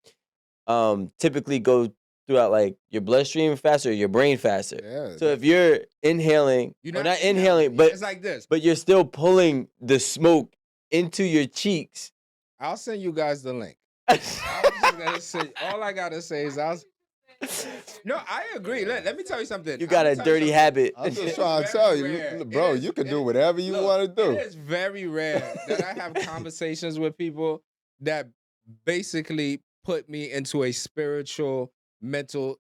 Typically go throughout like your bloodstream faster, or your brain faster. Yeah. So if you're inhaling, You're or not inhaling, but it's like this. but you're still pulling the smoke into your cheeks. I'll send you guys the link. I was just gonna say, all I gotta say is No, I agree. Let me tell you something. You got a dirty habit. I'm just trying to tell you, bro. You can do whatever you want to do. It is very rare that I have conversations with people that basically put me into a spiritual, mental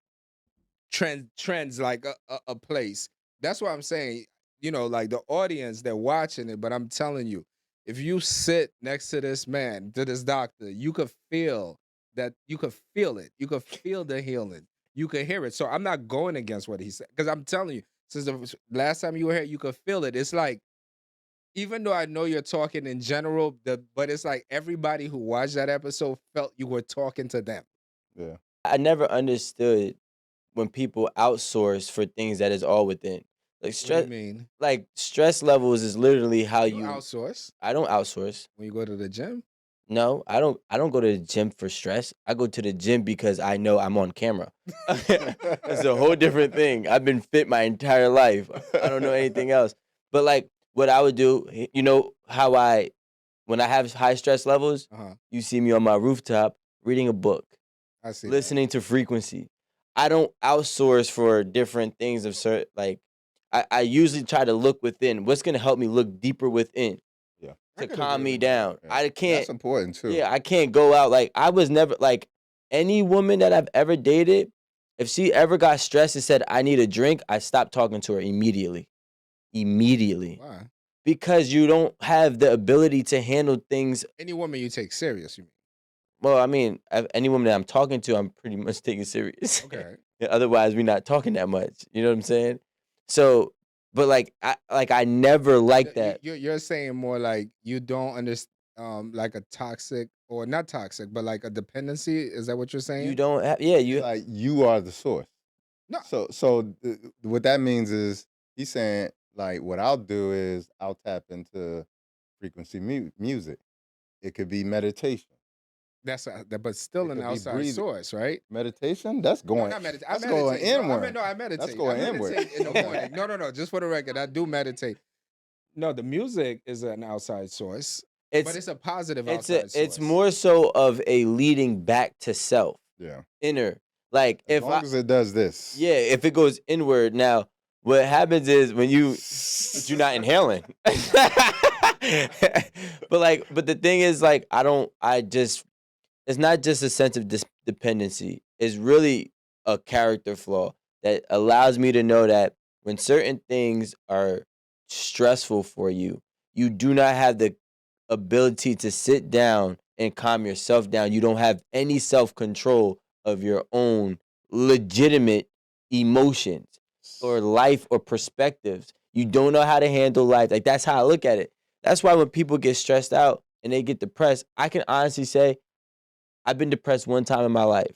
trends like a place. That's what I'm saying. Like the audience, they're watching it, but I'm telling you, if you sit next to this man, to this doctor, you could feel that. You could feel it. You could feel the healing. You could hear it. So I'm not going against what he said, because I'm telling you, since the last time you were here, you could feel it. It's like, even though I know you're talking in general, but it's like everybody who watched that episode felt you were talking to them. Yeah. I never understood when people outsource for things that is all within. Like stress, What do you mean? like stress levels is literally how You you. outsource I don't outsource. when you go to the gym? No, I don't. I don't go to the gym for stress. I go to the gym because I know I'm on camera. That's a whole different thing. I've been fit my entire life. I don't know anything else. But like what I would do, how when I have high stress levels, you see me on my rooftop reading a book, I see. listening to frequency. I don't outsource for different things of certain like. I usually try to look within. What's gonna help me look deeper within? Yeah. To calm me down. Yeah. I can't. That's important too. Yeah, I can't go out. Like, I was never, like, any woman that I've ever dated, if she ever got stressed and said, I need a drink, I stopped talking to her immediately. Why? Because you don't have the ability to handle things. Any woman you take serious, you mean? Well, I mean, any woman that I'm talking to, I'm pretty much taking serious. Okay. Yeah, otherwise, we're not talking that much. You know what I'm saying? So, but like, I never liked that. You're saying more like you don't understand, like a toxic, or not toxic, but like a dependency. Is that what you're saying? You don't have, yeah, you. Like you are the source. No. So what that means is he's saying like what I'll do is I'll tap into frequency music. It could be meditation. But still It an could be outside breathing. source, right? Meditation. That's No, going. not meditate. That's I going meditate. No, inward. I meditate. That's going I inward. meditate in the morning. No. Just for the record, I do meditate. No, the music is an outside source, but It's it's a positive it's outside it's source. more so of a leading back to self, Yeah. inner. Like As if long I as it does this. yeah, if it goes inward. Now, what happens is when but you're not inhaling. But the thing is, like, it's not just a sense of dependency. It's really a character flaw that allows me to know that when certain things are stressful for you, you do not have the ability to sit down and calm yourself down. You don't have any self control of your own legitimate emotions or life or perspectives. You don't know how to handle life. Like, that's how I look at it. That's why when people get stressed out and they get depressed, I can honestly say I've been depressed one time in my life,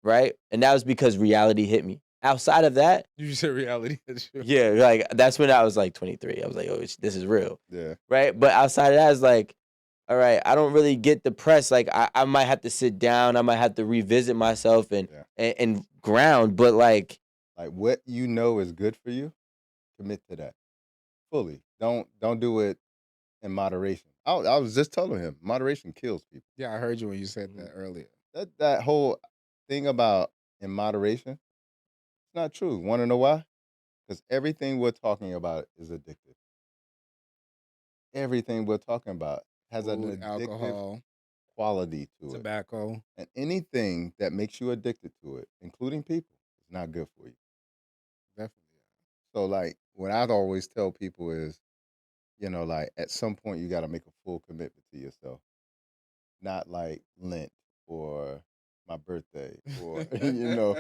right? And that was because reality hit me. Outside of that, You said reality is true. yeah, like that's when I was like 23. I was like, oh, this is real, Yeah. right? But outside of that, it's like, all right, I don't really get depressed. Like I might have to sit down. I might have to revisit myself and Yeah. and ground. But like, Like what you know is good for you, commit to that fully. Don't do it in moderation. I was just telling him, moderation kills people. Yeah, I heard you when you said that earlier. That whole thing about in moderation, it's not true. Want to know why? Because everything we're talking about is addictive. Everything we're talking about has an Food, addictive alcohol, quality to it. tobacco. And anything that makes you addicted to it, including people, is not good for you. Definitely. So, like, what I'd always tell people is, like, at some point, you got to make a full commitment to yourself. Not like Lent or my birthday or,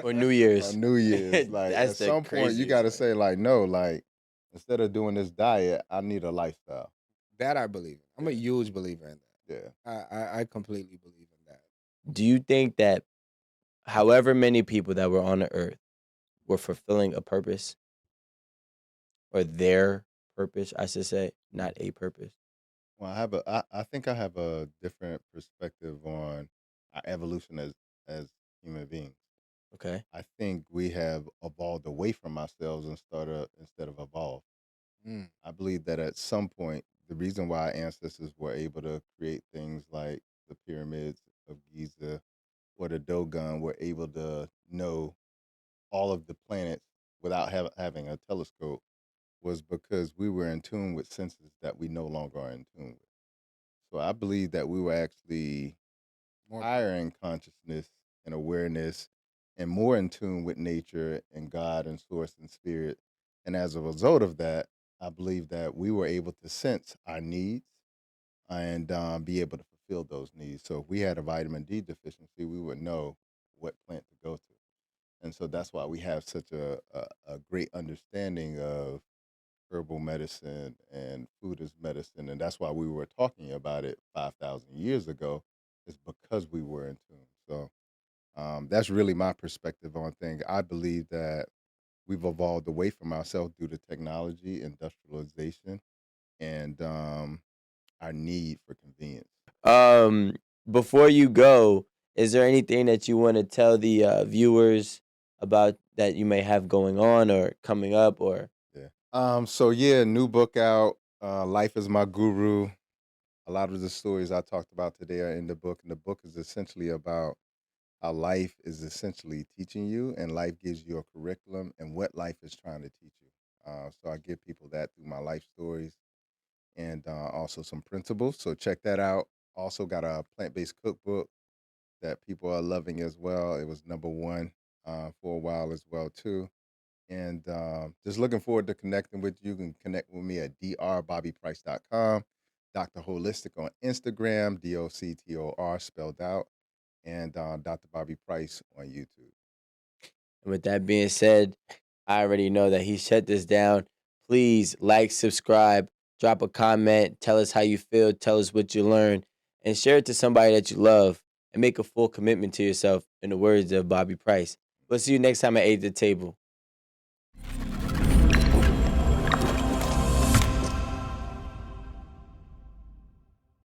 or New Year's. or New Year's. Like, That's at the some point, you got to craziest say, like, no, like, instead of doing this diet, I need a lifestyle. That I believe in. I'm a Yeah. huge believer in that. Yeah. I completely believe in that. Do you think that however many people that were on the earth were fulfilling a purpose or their purpose, I should say, not a purpose? Well, I think I have a different perspective on our evolution as human beings. Okay. I think we have evolved away from ourselves instead of evolved. Mm. I believe that at some point, the reason why our ancestors were able to create things like the pyramids of Giza or the Dogon were able to know all of the planets without having a telescope was because we were in tune with senses that we no longer are in tune with. So I believe that we were actually More higher in consciousness and awareness and more in tune with nature and God and source and spirit. And as a result of that, I believe that we were able to sense our needs and be able to fulfill those needs. So if we had a vitamin D deficiency, we would know what plant to go to. And so that's why we have such a great understanding of herbal medicine and food as medicine. And that's why we were talking about it 5,000 years ago, is because we were in tune. So that's really my perspective on things. I believe that we've evolved away from ourselves due to technology, industrialization, and our need for convenience. Um, Before you go, is there anything that you want to tell the viewers about that you may have going on or coming up or Yeah. So yeah, new book out. Life is my guru. A lot of the stories I talked about today are in the book, and the book is essentially about how life is essentially teaching you, and life gives you a curriculum, and what life is trying to teach you. So I give people that through my life stories and also some principles. So check that out. Also got a plant-based cookbook that people are loving as well. It was number one for a while as well too. And just looking forward to connecting with you. You can connect with me at drbobbyprice.com, Dr. Holistic on Instagram, DOCTOR spelled out, and Dr. Bobby Price on YouTube. And with that being said, I already know that he shut this down. Please like, subscribe, drop a comment, tell us how you feel, tell us what you learned, and share it to somebody that you love and make a full commitment to yourself in the words of Bobby Price. We'll see you next time at 8 at the table.